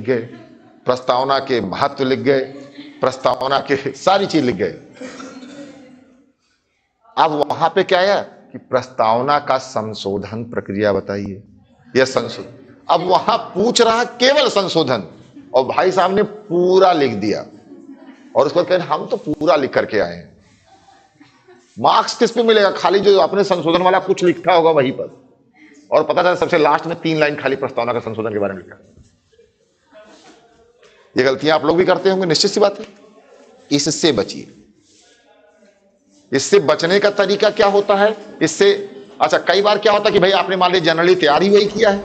गए, प्रस्तावना के महत्व लिख गए, प्रस्तावना के सारी चीज लिख गए। अब वहां पे क्या आया कि प्रस्तावना का संशोधन प्रक्रिया बताइए, यह संशोधन। अब वहां पूछ रहा केवल संशोधन, और भाई साहब ने पूरा लिख दिया, और उसको कह हम तो पूरा लिख करके आए हैं। मार्क्स किस पे मिलेगा? खाली जो आपने संशोधन वाला कुछ लिखा होगा वहीं पर, और पता चला सबसे लास्ट में 3 लाइन खाली प्रस्तावना का संशोधन के बारे में लिखा। ये गलतियां आप लोग भी करते होंगे, निश्चित सी बात है। इससे बचिए। इससे बचने का तरीका क्या होता है? इससे अच्छा, कई बार क्या होता है कि भाई आपने मान लीजिए जनरली तैयार ही वही किया है।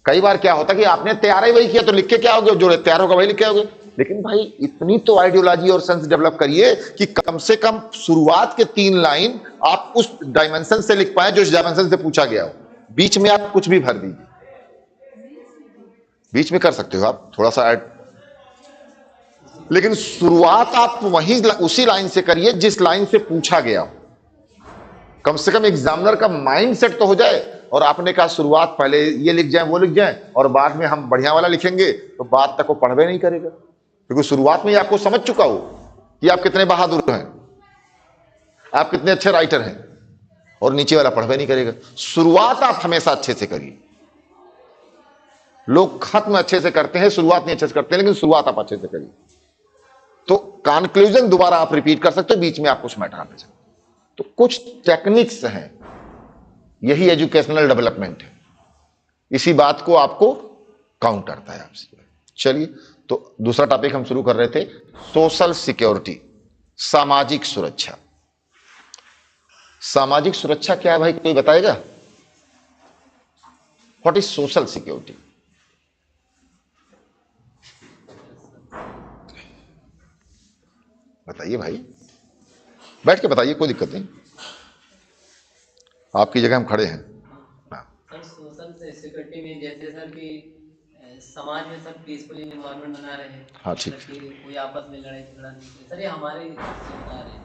कई बार क्या होता है कि आपने तैयार ही वही किया, तो लिख के क्या होगे? जो तैयार होगा वही लिख के आओगे। लेकिन भाई इतनी तो आइडियोलॉजी और सेंस डेवलप करिए कि कम से कम शुरुआत के 3 लाइन आप उस डायमेंशन से लिख पाए जो इस डायमेंशन से पूछा गया हो। बीच में आप कुछ भी भर दीजिए, बीच में कर सकते हो आप थोड़ा सा ऐड, लेकिन शुरुआत आप वही उसी लाइन से करिए जिस लाइन से पूछा गया हो। कम से कम एग्जामिनर का माइंड सेट तो हो जाए। और आपने कहा शुरुआत पहले ये लिख जाए वो लिख जाए और बाद में हम बढ़िया वाला लिखेंगे, तो बाद तक वो पढ़वे नहीं करेगा, क्योंकि शुरुआत में ही आपको समझ चुका हो कि आप कितने बहादुर हैं, आप कितने अच्छे राइटर हैं, और नीचे वाला पढ़वे नहीं करेगा। शुरुआत आप हमेशा अच्छे से करिए। लोग खत्म अच्छे से करते हैं, शुरुआत नहीं अच्छे से करते हैं, लेकिन शुरुआत आप अच्छे से करिए, तो कंक्लूजन दोबारा आप रिपीट कर सकते हो, बीच में आप कुछ मैटर आने सकते। तो कुछ टेक्निक्स हैं, यही एजुकेशनल डेवलपमेंट है। इसी बात को आपको काउंट करता है आपसे। चलिए, तो दूसरा टॉपिक हम शुरू कर रहे थे, सोशल सिक्योरिटी, सामाजिक सुरक्षा। सामाजिक सुरक्षा क्या है भाई, कोई बताएगा? What is social security? बताइए भाई, बैठ के बताइए, कोई दिक्कत नहीं, आपकी जगह हम खड़े हैं। सर सोशल सिक्योरिटी में जैसे सर कि समाज में सब पीसफुली एनवायरनमेंट बना रहे हैं। हाँ ठीक, कोई आपस में लड़ाई झगड़ा नहीं करे। सर ये हमारे सरकार है,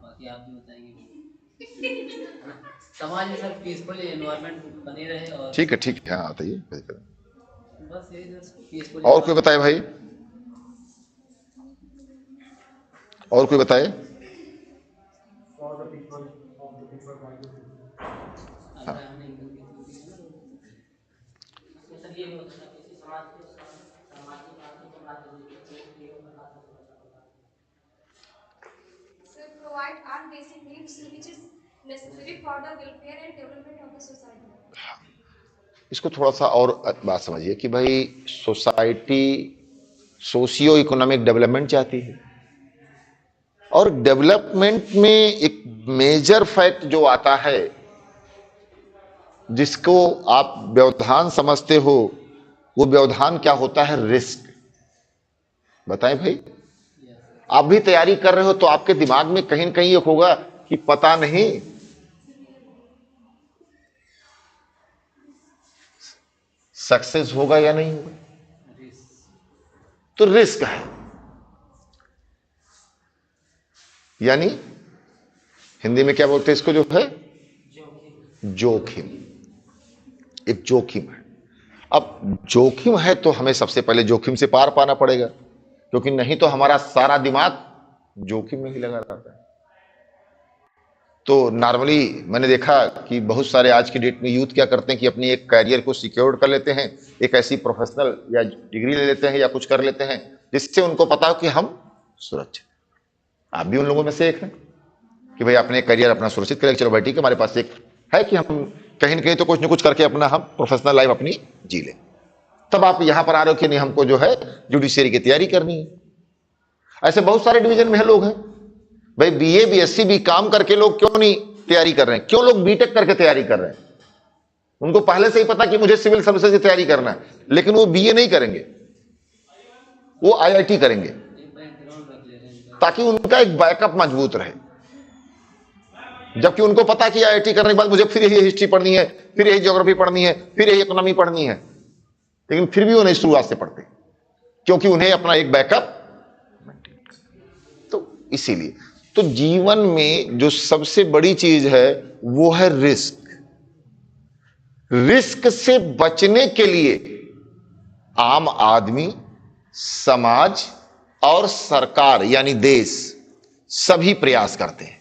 बाकी आप भी बताएंगे। समाज में सब पीसफुली एनवायरनमेंट बने रहे। और ठीक है ठीक है, हाँ बताइए। बस ये पीसफुली। और कोई बताए भाई, और कोई बताए? Provide our basic needs which is necessary for the welfare and development of the society. इसको थोड़ा सा और बात समझिए कि भाई सोसाइटी सोशियो इकोनॉमिक डेवलपमेंट चाहती है, और डेवलपमेंट में एक मेजर फैक्ट जो आता है जिसको आप व्यवधान समझते हो, वो व्यवधान क्या होता है? रिस्क। बताएं भाई, आप भी तैयारी कर रहे हो तो आपके दिमाग में कहीं ना कहीं एक होगा कि पता नहीं सक्सेस होगा या नहीं होगा, तो रिस्क है। यानी हिंदी में क्या बोलते हैं इसको, जो है जोखिम। एक जोखिम है। अब जोखिम है तो हमें सबसे पहले जोखिम से पार पाना पड़ेगा, क्योंकि नहीं तो हमारा सारा दिमाग जोखिम में ही लगा रहता है। तो नॉर्मली मैंने देखा कि बहुत सारे आज की डेट में यूथ क्या करते हैं कि अपनी एक कैरियर को सिक्योर कर लेते हैं, एक ऐसी प्रोफेशनल या डिग्री ले लेते हैं या कुछ कर लेते हैं जिससे उनको पता हो कि हम सुरक्षित। आप भी उन लोगों में से एक हैं कि भाई अपने करियर अपना सुरक्षित करें। चलो भाई ठीक है, हमारे पास एक है कि हम कहीं ना कहीं तो कुछ ना कुछ करके अपना हम प्रोफेशनल लाइफ अपनी जी लें। तब आप यहां पर आ रहे हो कि नहीं, हमको जो है जुडिशियरी की तैयारी करनी है। ऐसे बहुत सारे डिवीजन में है लोग हैं भाई, बीए बीएससी भी काम करके लोग क्यों नहीं तैयारी कर रहे हैं? क्यों लोग बीटेक करके तैयारी कर रहे हैं? उनको पहले से ही पता कि मुझे सिविल सर्विसेज की तैयारी करना है, लेकिन वो बीए नहीं करेंगे, वो आईआईटी करेंगे ताकि उनका एक बैकअप मजबूत रहे। जबकि उनको पता कि आईआईटी करने के बाद मुझे फिर यही हिस्ट्री पढ़नी है, फिर यही ज्योग्राफी पढ़नी है, फिर यही इकोनॉमी पढ़नी है, लेकिन फिर भी वो नहीं शुरुआत से पढ़ते, क्योंकि उन्हें अपना एक बैकअप। तो इसीलिए तो जीवन में जो सबसे बड़ी चीज है वो है रिस्क। रिस्क से बचने के लिए आम आदमी, समाज और सरकार यानी देश सभी प्रयास करते हैं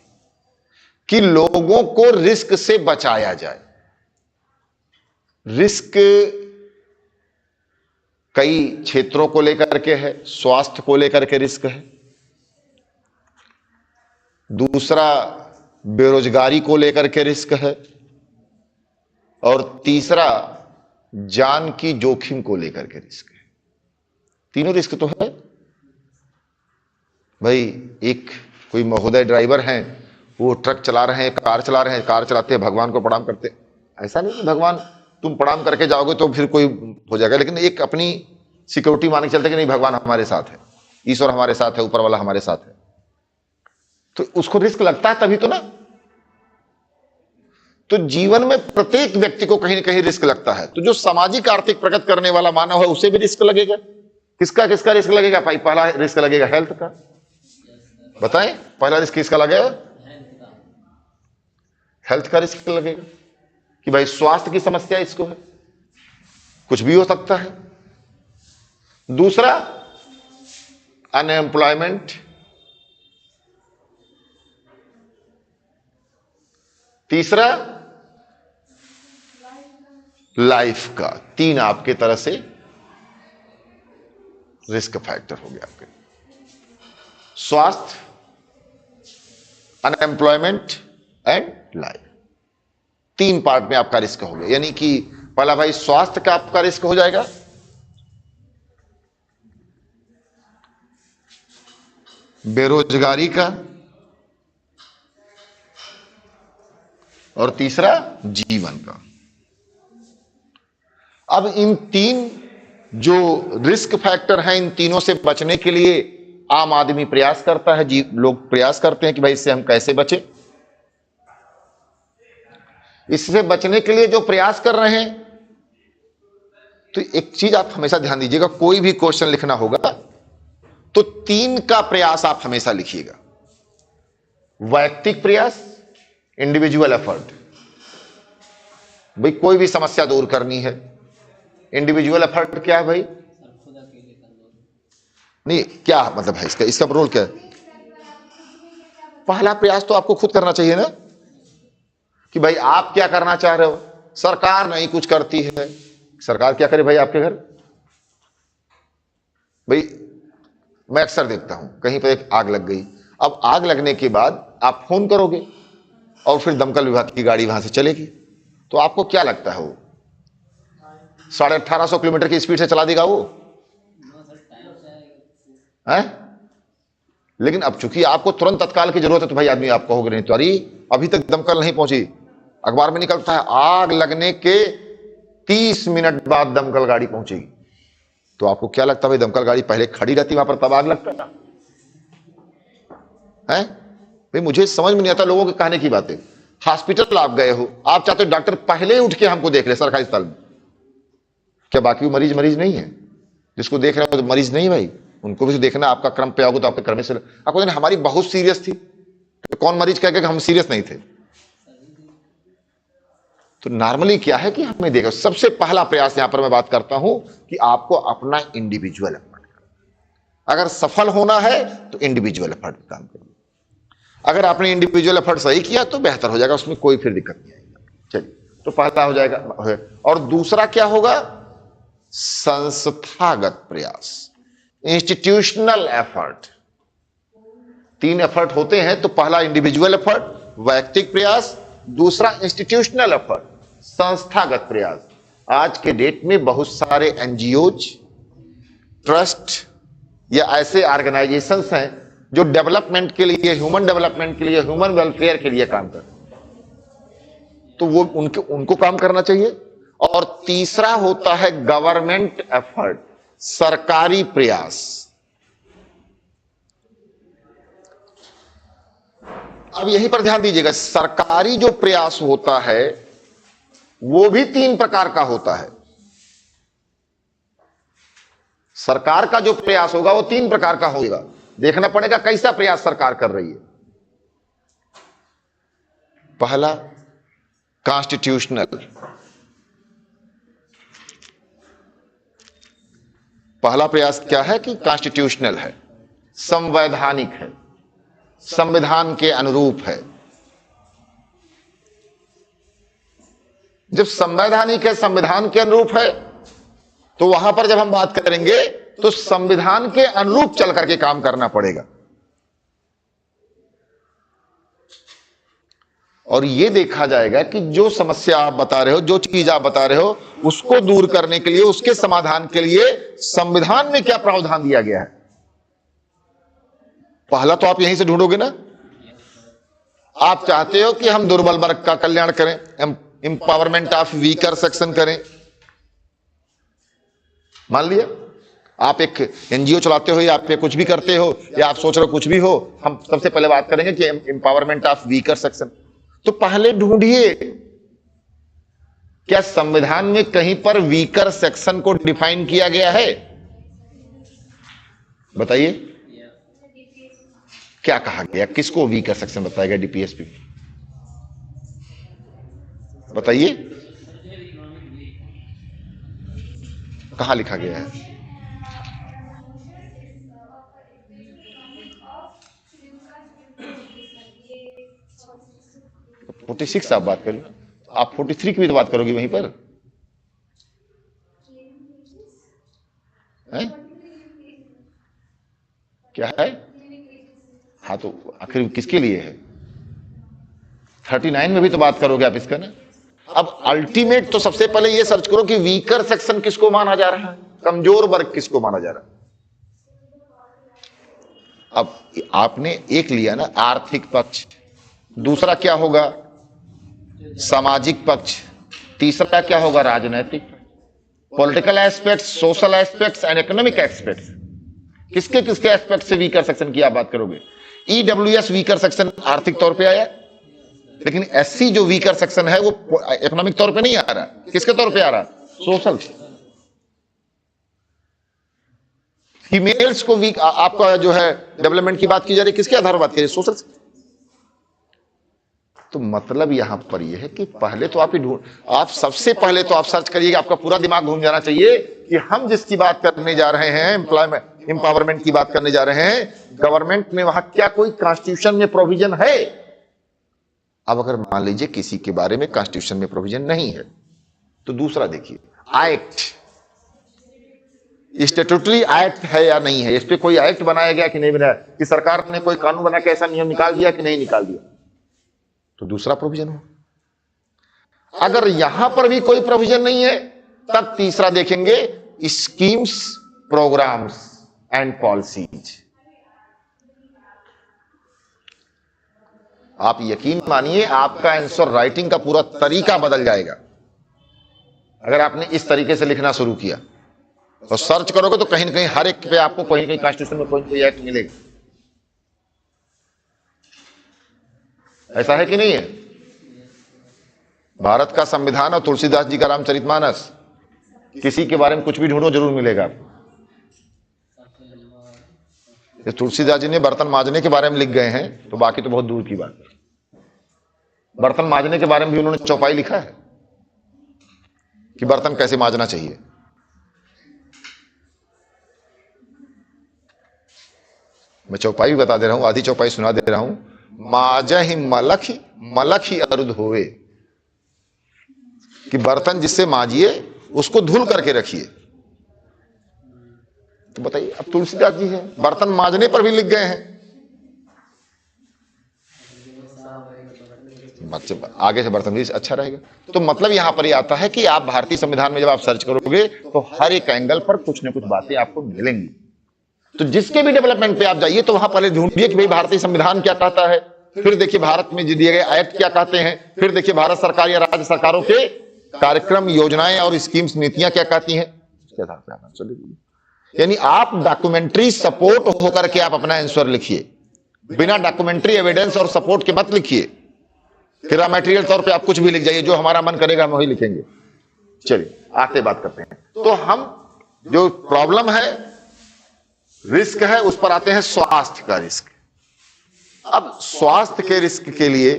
कि लोगों को रिस्क से बचाया जाए। रिस्क कई क्षेत्रों को लेकर के है, स्वास्थ्य को लेकर के रिस्क है, दूसरा बेरोजगारी को लेकर के रिस्क है, और तीसरा जान की जोखिम को लेकर के रिस्क है। तीनों रिस्क तो है भाई। एक कोई महोदय ड्राइवर हैं, वो ट्रक चला रहे हैं, कार चला रहे हैं, कार चलाते हैं भगवान को प्रणाम करते, ऐसा नहीं कि भगवान तुम प्रणाम करके जाओगे तो फिर कोई हो जाएगा, लेकिन एक अपनी सिक्योरिटी मान के चलते कि नहीं भगवान हमारे साथ है, ईश्वर हमारे साथ है, ऊपर वाला हमारे साथ है, तो उसको रिस्क लगता है तभी तो ना। तो जीवन में प्रत्येक व्यक्ति को कहीं ना कहीं रिस्क लगता है। तो जो सामाजिक आर्थिक प्रगति करने वाला मानव है उसे भी रिस्क लगेगा। किसका किसका रिस्क लगेगा भाई? पहला रिस्क लगेगा हेल्थ का। बताएं, पहला रिस्क किसका लगेगा? हेल्थ का रिस्क लगेगा कि भाई स्वास्थ्य की समस्या इसको है, कुछ भी हो सकता है। दूसरा अनएम्प्लॉयमेंट, तीसरा लाइफ का। तीन आपके तरह से रिस्क फैक्टर हो गया आपके। स्वास्थ्य, अनएम्प्लॉयमेंट एंड लाइफ, तीन पार्ट में आपका रिस्क हो गया। यानी कि पहला भाई स्वास्थ्य का आपका रिस्क हो जाएगा, बेरोजगारी का, और तीसरा जीवन का। अब इन तीन जो रिस्क फैक्टर हैं, इन तीनों से बचने के लिए आम आदमी प्रयास करता है, लोग प्रयास करते हैं कि भाई इससे हम कैसे बचें। इससे बचने के लिए जो प्रयास कर रहे हैं, तो एक चीज आप हमेशा ध्यान दीजिएगा, कोई भी क्वेश्चन लिखना होगा तो तीन का प्रयास आप हमेशा लिखिएगा। वैयक्तिक प्रयास, इंडिविजुअल एफर्ट। भाई कोई भी समस्या दूर करनी है, इंडिविजुअल एफर्ट क्या है भाई? नहीं, क्या मतलब है इसका रोल क्या है? पहला प्रयास तो आपको खुद करना चाहिए ना, कि भाई आप क्या करना चाह रहे हो। सरकार नहीं कुछ करती है, सरकार क्या करे भाई आपके घर? भाई मैं अक्सर देखता हूं कहीं पर एक आग लग गई, अब आग लगने के बाद आप फोन करोगे और फिर दमकल विभाग की गाड़ी वहां से चलेगी, तो आपको क्या लगता है वो 1850 किलोमीटर की स्पीड से चला देगा वो है? लेकिन अब चूंकि आपको तुरंत तत्काल की जरूरत है तो भाई आदमी आप कहोगे नहीं तो अरे अभी तक दमकल नहीं पहुंची। अखबार में निकलता है आग लगने के 30 मिनट बाद दमकल गाड़ी पहुंचेगी, तो आपको क्या लगता है भाई दमकल गाड़ी पहले खड़ी रहती वहां पर तब आग लगता है? भाई मुझे समझ में नहीं आता लोगों के कहने की बातें। हॉस्पिटल आप गए हो, आप चाहते हो डॉक्टर पहले उठ के हमको देख ले सरकारी अस्पताल में, क्या बाकी मरीज नहीं है? जिसको देख रहे हो तो मरीज नहीं भाई, उनको भी तो देखना। आपका क्रम पे आओगे तो आपके क्रम से आपको नहीं, हमारी बहुत सीरियस थी, तो कौन मरीज कह के हम सीरियस नहीं थे? तो नॉर्मली क्या है कि हमें देखो, सबसे पहला प्रयास यहां पर मैं बात करता हूं कि आपको अपना इंडिविजुअल एफर्ट करना। अगर सफल होना है तो इंडिविजुअल एफर्ट काम करिए। अगर आपने इंडिविजुअल एफर्ट सही किया तो बेहतर हो जाएगा, उसमें कोई फिर दिक्कत नहीं आएगी। चलिए, तो पहला हो जाएगा। और दूसरा क्या होगा? संस्थागत प्रयास, इंस्टीट्यूशनल एफर्ट। तीन एफर्ट होते हैं, तो पहला इंडिविजुअल एफर्ट, वैयक्तिक प्रयास, दूसरा इंस्टीट्यूशनल एफर्ट, संस्थागत प्रयास। आज के डेट में बहुत सारे एनजीओज, ट्रस्ट या ऐसे ऑर्गेनाइजेशंस हैं जो डेवलपमेंट के लिए, ह्यूमन डेवलपमेंट के लिए, ह्यूमन वेलफेयर के लिए काम करते हैं, तो वो उनको काम करना चाहिए। और तीसरा होता है गवर्नमेंट एफर्ट, सरकारी प्रयास। अब यहीं पर ध्यान दीजिएगा, सरकारी जो प्रयास होता है वो भी तीन प्रकार का होता है। सरकार का जो प्रयास होगा वो तीन प्रकार का होगा। देखना पड़ेगा कैसा प्रयास सरकार कर रही है। पहला कॉन्स्टिट्यूशनल, पहला प्रयास क्या है कि कॉन्स्टिट्यूशनल है, संवैधानिक है, संविधान के अनुरूप है। जब संवैधानिक है, संविधान के अनुरूप है, तो वहां पर जब हम बात करेंगे तो संविधान के अनुरूप चल करके काम करना पड़ेगा। और यह देखा जाएगा कि जो समस्या आप बता रहे हो, जो चीज आप बता रहे हो, उसको दूर करने के लिए, उसके समाधान के लिए संविधान में क्या प्रावधान दिया गया है। पहला तो आप यहीं से ढूंढोगे ना। आप चाहते हो कि हम दुर्बल वर्ग का कल्याण करें, एम्पावरमेंट ऑफ वीकर सेक्शन करें। मान लिया आप एक एनजीओ चलाते हो या आप कुछ भी करते हो या आप सोच रहे हो कुछ भी हो, हम सबसे पहले बात करेंगे कि एम्पावरमेंट ऑफ वीकर सेक्शन। तो पहले ढूंढिए क्या संविधान में कहीं पर वीकर सेक्शन को डिफाइन किया गया है। बताइए क्या कहा गया, किसको वीकर सेक्शन बताया गया डीपीएसपी। बताइए कहां लिखा गया है। 46 आप बात करिए, आप 43 की भी तो बात करोगे वहीं पर है? क्या है? हाँ तो आखिर किसके लिए है? 39 में भी तो बात करोगे आप इसका ना। अब अल्टीमेट तो सबसे पहले ये सर्च करो कि वीकर सेक्शन किसको माना जा रहा है, कमजोर वर्ग किसको माना जा रहा है। अब आपने एक लिया ना आर्थिक पक्ष, दूसरा क्या होगा सामाजिक पक्ष, तीसरा क्या होगा राजनैतिक, political aspects, social aspects and economic aspects. किसके किसके एस्पेक्ट से वीकर सेक्शन की आप बात करोगे। ईडब्ल्यूएस वीकर सेक्शन आर्थिक तौर पे आया, लेकिन एससी जो वीकर सेक्शन है वो इकोनॉमिक तौर पे नहीं आ रहा, किसके तौर पे आ रहा, सोशल। फीमेल्स को वीक आपका जो है डेवलपमेंट की बात की जा रही है, किसके आधार पर बात की जा रही है, सोशल से। तो मतलब यहां पर यह है कि पहले तो आप सबसे पहले तो आप सर्च करिएगा, आपका पूरा दिमाग घूम जाना चाहिए कि हम जिसकी बात करने जा रहे हैं, एम्प्लॉयमेंट एम्पावरमेंट की बात करने जा रहे हैं, गवर्नमेंट में वहां क्या कोई कॉन्स्टिट्यूशन में प्रोविजन है। अब अगर मान लीजिए किसी के बारे में कॉन्स्टिट्यूशन में प्रोविजन नहीं है, तो दूसरा देखिए एक्ट, स्टैट्यूटरी एक्ट है या नहीं है, इस पे कोई एक्ट बनाया गया कि नहीं बनाया, कि सरकार ने कोई कानून बना के ऐसा नियम निकाल दिया कि नहीं निकाल दिया, तो दूसरा प्रोविजन हो। अगर यहां पर भी कोई प्रोविजन नहीं है, तब तीसरा देखेंगे स्कीम्स, प्रोग्राम्स एंड पॉलिसीज। आप यकीन मानिए आपका आंसर राइटिंग का पूरा तरीका बदल जाएगा अगर आपने इस तरीके से लिखना शुरू किया। तो सर्च करोगे तो कहीं ना कहीं हर एक पे आपको कहीं कहीं कॉन्स्टिट्यूशन में कोई कोई एक्ट मिलेगा। ऐसा है कि नहीं है? भारत का संविधान और तुलसीदास जी का रामचरितमानस, किसी के बारे में कुछ भी ढूंढो जरूर मिलेगा। तुलसीदास जी ने बर्तन मांजने के बारे में लिख गए हैं, तो बाकी तो बहुत दूर की बात है। बर्तन मांजने के बारे में भी उन्होंने चौपाई लिखा है कि बर्तन कैसे मांजना चाहिए। मैं चौपाई भी बता दे रहा हूं, आधी चौपाई सुना दे रहा हूं। माजहि मलखी अरुद होवे, कि बर्तन जिससे मांजिए उसको धुल करके रखिए। तो बताइए, अब तुलसीदास जी हैं, बर्तन मांजने पर भी लिख गए हैं। आगे से बर्तन भी अच्छा रहेगा। तो मतलब यहां पर ये आता है कि आप भारतीय संविधान में जब आप सर्च करोगे तो हर एक एंगल पर कुछ न कुछ बातें आपको मिलेंगी। तो जिसके भी डेवलपमेंट पे आप जाइए तो वहां पहले ढूंढिए कि भाई भारतीय संविधान क्या कहता है, फिर देखिए भारत में जो दिए गए एक्ट क्या कहते हैं, फिर देखिए भारत सरकार या राज्य सरकारों के कार्यक्रम, योजनाएं और स्कीम्स, नीतियां क्या कहती हैं। यानी आप डॉक्यूमेंट्री सपोर्ट होकर के आप अपना आंसर लिखिए, बिना डॉक्यूमेंट्री एविडेंस और सपोर्ट के मत लिखिए। फिर मटेरियल तौर पे आप कुछ भी लिख जाइए, जो हमारा मन करेगा हम वही लिखेंगे। चलिए आगे बात करते हैं। तो हम जो प्रॉब्लम है, रिस्क है, उस पर आते हैं स्वास्थ्य का रिस्क। अब स्वास्थ्य के रिस्क के लिए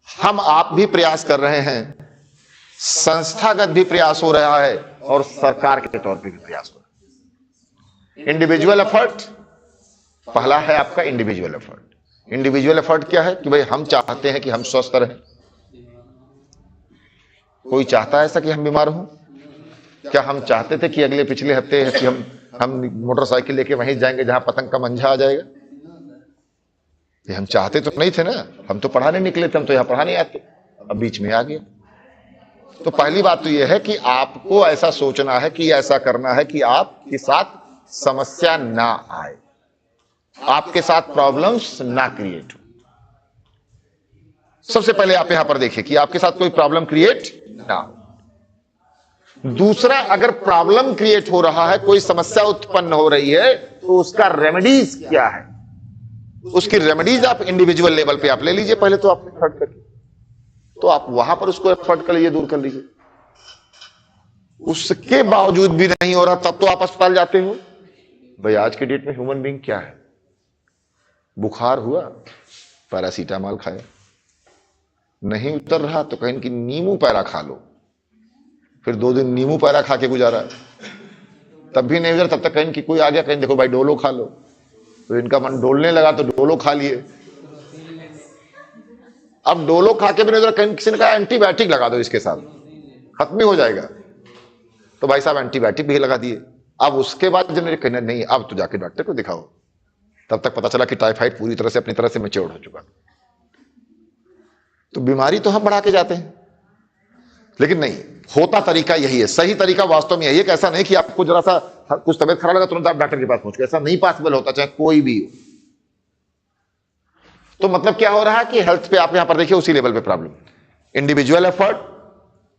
हम आप भी प्रयास कर रहे हैं, संस्थागत भी प्रयास हो रहा है और सरकार के तौर पे भी प्रयास हो रहा है। इंडिविजुअल एफर्ट, पहला है आपका इंडिविजुअल एफर्ट। इंडिविजुअल एफर्ट क्या है कि भाई हम चाहते हैं कि हम स्वस्थ रहें। कोई चाहता है ऐसा कि हम बीमार हों? क्या हम चाहते थे कि अगले पिछले हफ्ते कि हम मोटरसाइकिल लेके वहीं जाएंगे जहां पतंग का मंझा आ जाएगा? ये हम चाहते तो नहीं थे ना, हम तो पढ़ाने निकले थे, हम तो यहां पढ़ाने आते, अब बीच में आ गया। तो पहली बात तो यह है कि आपको ऐसा सोचना है कि ऐसा करना है कि आपके साथ समस्या ना आए, आपके साथ प्रॉब्लम्स ना क्रिएट हो। सबसे पहले आप यहां पर देखिए कि आपके साथ कोई प्रॉब्लम क्रिएट ना हो। दूसरा, अगर प्रॉब्लम क्रिएट हो रहा है, कोई समस्या उत्पन्न हो रही है, तो उसका रेमेडीज क्या है, उसकी रेमेडीज आप इंडिविजुअल लेवल पे आप ले लीजिए। पहले तो आप एफर्ट करिए, तो आप वहां पर उसको एफर्ट कर लीजिए, दूर कर लीजिए। उसके बावजूद भी नहीं हो रहा, तब तो आप अस्पताल जाते हो। भाई आज के डेट में ह्यूमन बीइंग क्या है, बुखार हुआ पैरासीटामॉल खाया, नहीं उतर रहा तो कहीं कि नींबू पैरा खा लो, फिर 2 दिन नींबू पैरा खा के गुजारा, तब भी नहीं उतर, तब तक कहीं कि कोई आ गया, कहीं देखो भाई डोलो खा लो, तो इनका मन डोलने लगा तो डोलो खा लिए। अब डोलो खा के भी नहीं उतर, कहीं किसी ने कहा एंटीबायोटिक लगा दो, इसके साथ खत्म ही हो जाएगा, तो भाई साहब एंटीबायोटिक भी लगा दिए। अब उसके बाद जब मेरे कहना नहीं, अब तो जाके डॉक्टर को दिखाओ, तब तक पता चला कि टाइफाइड पूरी तरह से अपनी तरह से मैच्योर हो चुका। तो बीमारी तो हम बढ़ा के जाते हैं, लेकिन नहीं होता, तरीका यही है, सही तरीका वास्तव में यही है कि ऐसा नहीं कि आपको जरा सा कुछ तबियत खराब लगा तुरंत आप डॉक्टर के पास पहुंच गए, ऐसा नहीं पॉसिबल होता, चाहे कोई भी हो। तो मतलब क्या हो रहा है कि हेल्थ पे आप यहां पर देखिए उसी लेवल पे problem, individual effort,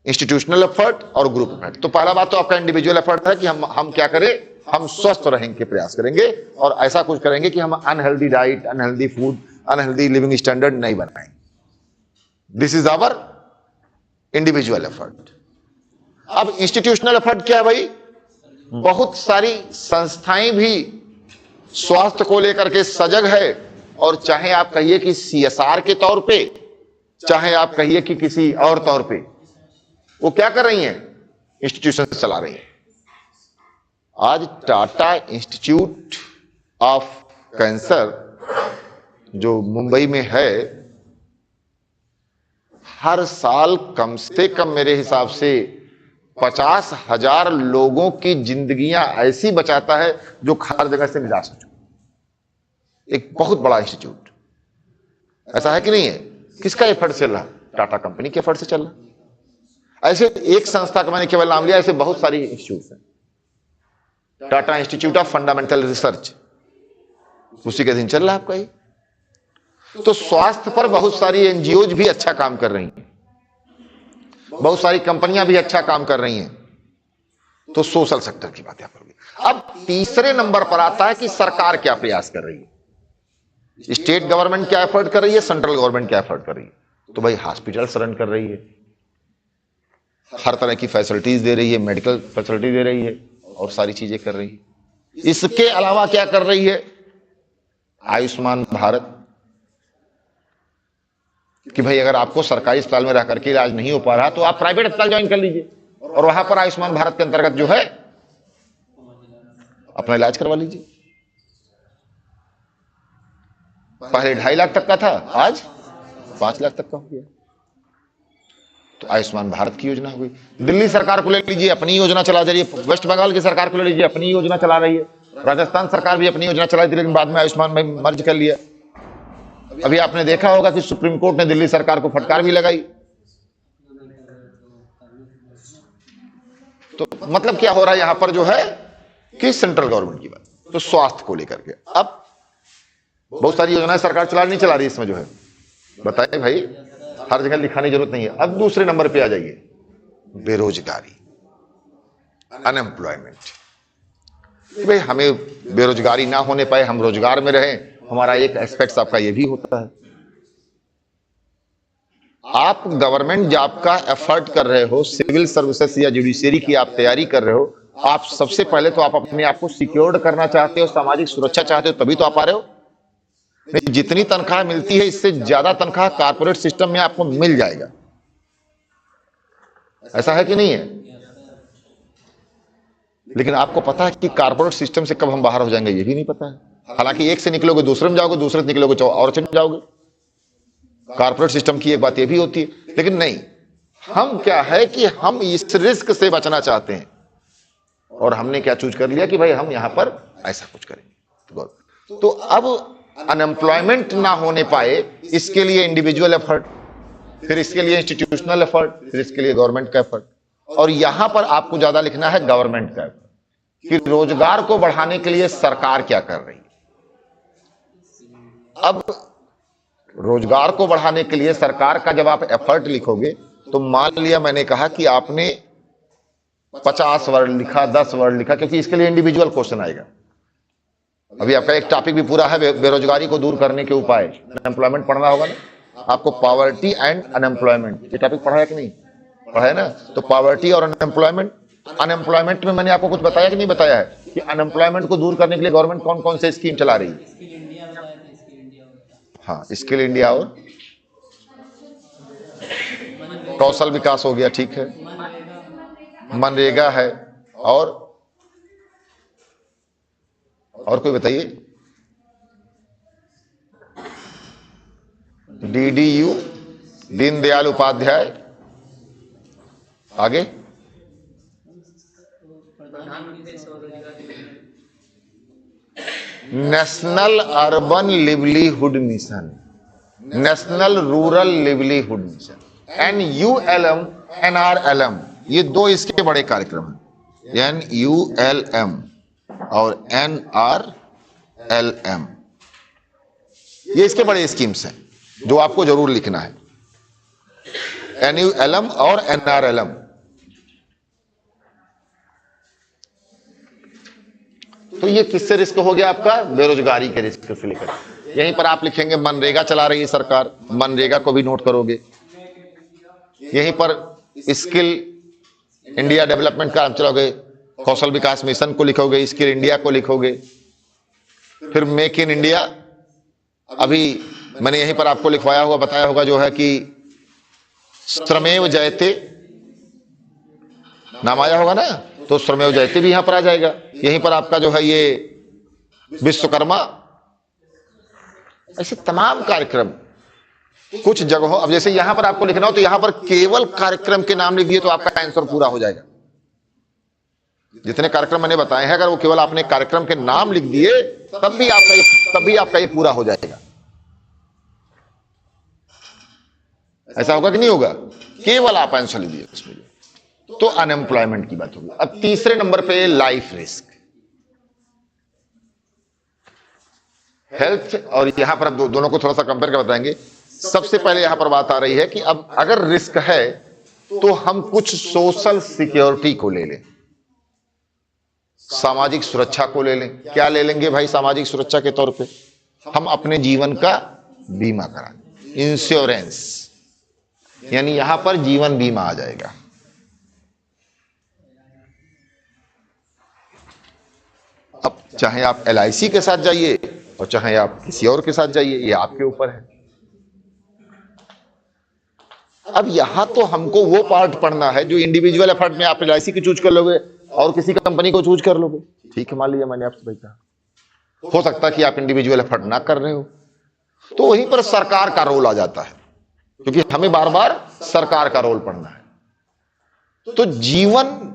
institutional effort और ग्रुप एफर्ट। तो पहला बात तो आपका इंडिविजुअल एफर्ट है कि हम क्या करें, हम स्वस्थ रहेंगे के प्रयास करेंगे, और ऐसा कुछ करेंगे कि हम unhealthy diet, unhealthy food, unhealthy living standard नहीं बनाएंगे। This is our individual effort. अब इंस्टीट्यूशनल एफर्ट क्या है भाई, बहुत सारी संस्थाएं भी स्वास्थ्य को लेकर के सजग है, और चाहे आप कहिए कि CSR के तौर पे, चाहे आप कहिए कि किसी और तौर पे, वो क्या कर रही हैं, इंस्टीट्यूशन चला रही हैं। आज टाटा इंस्टीट्यूट ऑफ कैंसर जो मुंबई में है, हर साल कम से कम मेरे हिसाब से 50,000 लोगों की जिंदगियां ऐसी बचाता है जो हर जगह से निराश हो चुके। एक बहुत बड़ा इंस्टीट्यूट, ऐसा है कि नहीं है? किसका एफर्ट चल रहा? टाटा कंपनी के एफर्ट से चल रहा। ऐसे एक संस्था का मैंने केवल नाम लिया, ऐसे बहुत सारी इंस्टीट्यूट हैं। Tata institute of fundamental research, उसी के दिन चल रहा है आपका ये। तो स्वास्थ्य पर बहुत सारी एनजीओज भी अच्छा काम कर रही हैं, बहुत सारी कंपनियां भी अच्छा काम कर रही हैं। तो सोशल सेक्टर की बात यहां पर होगी। अब तीसरे नंबर पर आता है कि सरकार क्या प्रयास कर रही है, स्टेट गवर्नमेंट क्या एफर्ट कर रही है, सेंट्रल गवर्नमेंट क्या एफर्ट कर रही है। तो भाई हॉस्पिटल्स रन कर रही है, हर तरह की फैसिलिटीज दे रही है, मेडिकल फैसिलिटी दे रही है, और सारी चीजें कर रही है। इसके अलावा क्या कर रही है, आयुष्मान भारत, कि भाई अगर आपको सरकारी अस्पताल में रह करके इलाज नहीं हो पा रहा तो आप प्राइवेट अस्पताल ज्वाइन कर लीजिए, और वहां पर आयुष्मान भारत के अंतर्गत जो है अपना इलाज करवा लीजिए। पहले 2.5 लाख तक का था, आज 5 लाख तक का हो गया। तो आयुष्मान भारत की योजना हो गई। दिल्ली सरकार को ले लीजिए, अपनी योजना चला रही है। वेस्ट बंगाल की सरकार को ले लीजिए, अपनी योजना चला रही है। राजस्थान सरकार भी अपनी योजना चला रही थी, लेकिन बाद में आयुष्मान में मर्ज कर लिया। अभी आपने देखा होगा कि सुप्रीम कोर्ट ने दिल्ली सरकार को फटकार भी लगाई। तो मतलब क्या हो रहा है यहां पर जो है कि सेंट्रल गवर्नमेंट की बात, तो स्वास्थ्य को लेकर के अब बहुत सारी योजनाएं सरकार चला नहीं चला रही, इसमें जो है बताइए भाई, हर जगह लिखाने की जरूरत नहीं है। अब दूसरे नंबर पे आ जाइए, बेरोजगारी, अनएम्प्लॉयमेंट। भाई हमें बेरोजगारी ना होने पाए, हम रोजगार में रहें, हमारा एक एस्पेक्ट आपका ये भी होता है। आप गवर्नमेंट जॉब का एफर्ट कर रहे हो, सिविल सर्विसेज या जुडिशियरी की आप तैयारी कर रहे हो, आप सबसे पहले तो आप अपने आप को सिक्योर्ड करना चाहते हो, सामाजिक सुरक्षा चाहते हो, तभी तो आप आ रहे हो। नहीं, जितनी तनख्वाह मिलती है इससे ज्यादा तनख्वाह कारपोरेट सिस्टम में आपको मिल जाएगा, ऐसा है कि नहीं है? लेकिन आपको पता है कि कारपोरेट सिस्टम से कब हम बाहर हो जाएंगे ये भी नहीं पता है। हालांकि एक से निकलोगे दूसरे में जाओगे, दूसरे से निकलोगे और चले जाओगे। कारपोरेट सिस्टम की एक बात ये भी होती है, लेकिन नहीं, हम क्या है कि हम इस रिस्क से बचना चाहते हैं और हमने क्या चूज कर लिया कि भाई हम यहां पर ऐसा कुछ करेंगे। तो अब अनएम्प्लॉयमेंट ना होने पाए, इसके लिए इंडिविजुअल एफर्ट, फिर इसके लिए इंस्टीट्यूशनल एफर्ट, फिर इसके लिए गवर्नमेंट का एफर्ट, और यहां पर आपको ज्यादा लिखना है गवर्नमेंट का एफर्ट कि रोजगार को बढ़ाने के लिए सरकार क्या कर रही है। अब रोजगार को बढ़ाने के लिए सरकार का जब आप एफर्ट लिखोगे तो मान लिया मैंने कहा कि आपने 50 वर्ड लिखा, 10 वर्ड लिखा, क्योंकि इसके लिए इंडिविजुअल क्वेश्चन आएगा। अभी आपका एक टॉपिक भी पूरा है बेरोजगारी को दूर करने के उपाय, अनएम्प्लॉयमेंट पढ़ना होगा ना आपको, पॉवर्टी एंड अनएम्प्लॉयमेंट, ये टॉपिक पढ़ा है कि नहीं पढ़ा है ना। तो पॉवर्टी और अनएम्प्लॉयमेंट, अनएम्प्लॉयमेंट में मैंने आपको कुछ बताया कि नहीं बताया है कि अनएम्प्लॉयमेंट को दूर करने के लिए गवर्नमेंट कौन कौन से स्कीम चला रही है। हाँ, स्किल इंडिया और कौशल विकास हो गया, ठीक है, मनरेगा है, और कोई बताइए। DDU, दीनदयाल उपाध्याय, आगे national urban livelihood mission, national rural livelihood mission, NULM, NRLM, ये दो इसके बड़े कार्यक्रम हैं, NULM और NRLM, ये इसके बड़े स्कीम्स हैं जो आपको जरूर लिखना है, NULM और NRLM। तो ये किससे रिस्क हो गया आपका, बेरोजगारी के रिस्क से लेकर। यहीं पर आप लिखेंगे मनरेगा चला रही है सरकार, मनरेगा को भी नोट करोगे। यहीं पर स्किल इंडिया डेवलपमेंट का चलोगे, कौशल विकास मिशन को लिखोगे, स्किल इंडिया को लिखोगे, फिर मेक इन इंडिया, अभी मैंने यहीं पर आपको लिखवाया हुआ बताया होगा जो है कि श्रमेव जयते नाम आया होगा ना, तो श्रमेव जयते भी यहां पर आ जाएगा। यहीं पर आपका जो है ये विश्वकर्मा, ऐसे तमाम कार्यक्रम कुछ जगहों, अब जैसे यहां पर आपको लिखना हो तो यहां पर केवल कार्यक्रम के नाम लिख दिए तो आपका आंसर पूरा हो जाएगा। जितने कार्यक्रम मैंने बताए हैं अगर वो केवल आपने कार्यक्रम के नाम लिख दिए तब भी आपका ये पूरा हो जाएगा। ऐसा होगा कि नहीं होगा, केवल आप आंसर लिख दिए उसमें। तो अनएम्प्लॉयमेंट की बात होगी। अब तीसरे नंबर पे लाइफ रिस्क, हेल्थ, और यहां पर दोनों को थोड़ा सा कंपेयर कर बताएंगे। सबसे पहले यहां पर बात आ रही है कि अब अगर रिस्क है तो हम कुछ सोशल सिक्योरिटी को ले लें, सामाजिक सुरक्षा को ले लें। क्या ले लेंगे भाई सामाजिक सुरक्षा के तौर पे? हम अपने जीवन का बीमा करा, इंश्योरेंस, यानी यहां पर जीवन बीमा आ जाएगा। अब चाहे आप LIC के साथ जाइए और चाहे आप किसी और के साथ जाइए, ये आपके ऊपर है। अब यहां तो हमको वो पार्ट पढ़ना है जो इंडिविजुअल एफर्ट में आप LIC की चूज कर लोगे और किसी कंपनी को चूज कर लोगे, ठीक है, मान लिया मैंने आपसे भाई कहा। हो सकता है कि आप इंडिविजुअल एफर्ट ना कर रहे हो, तो वहीं पर सरकार का रोल आ जाता है, क्योंकि हमें बार बार सरकार का रोल पढ़ना है। तो जीवन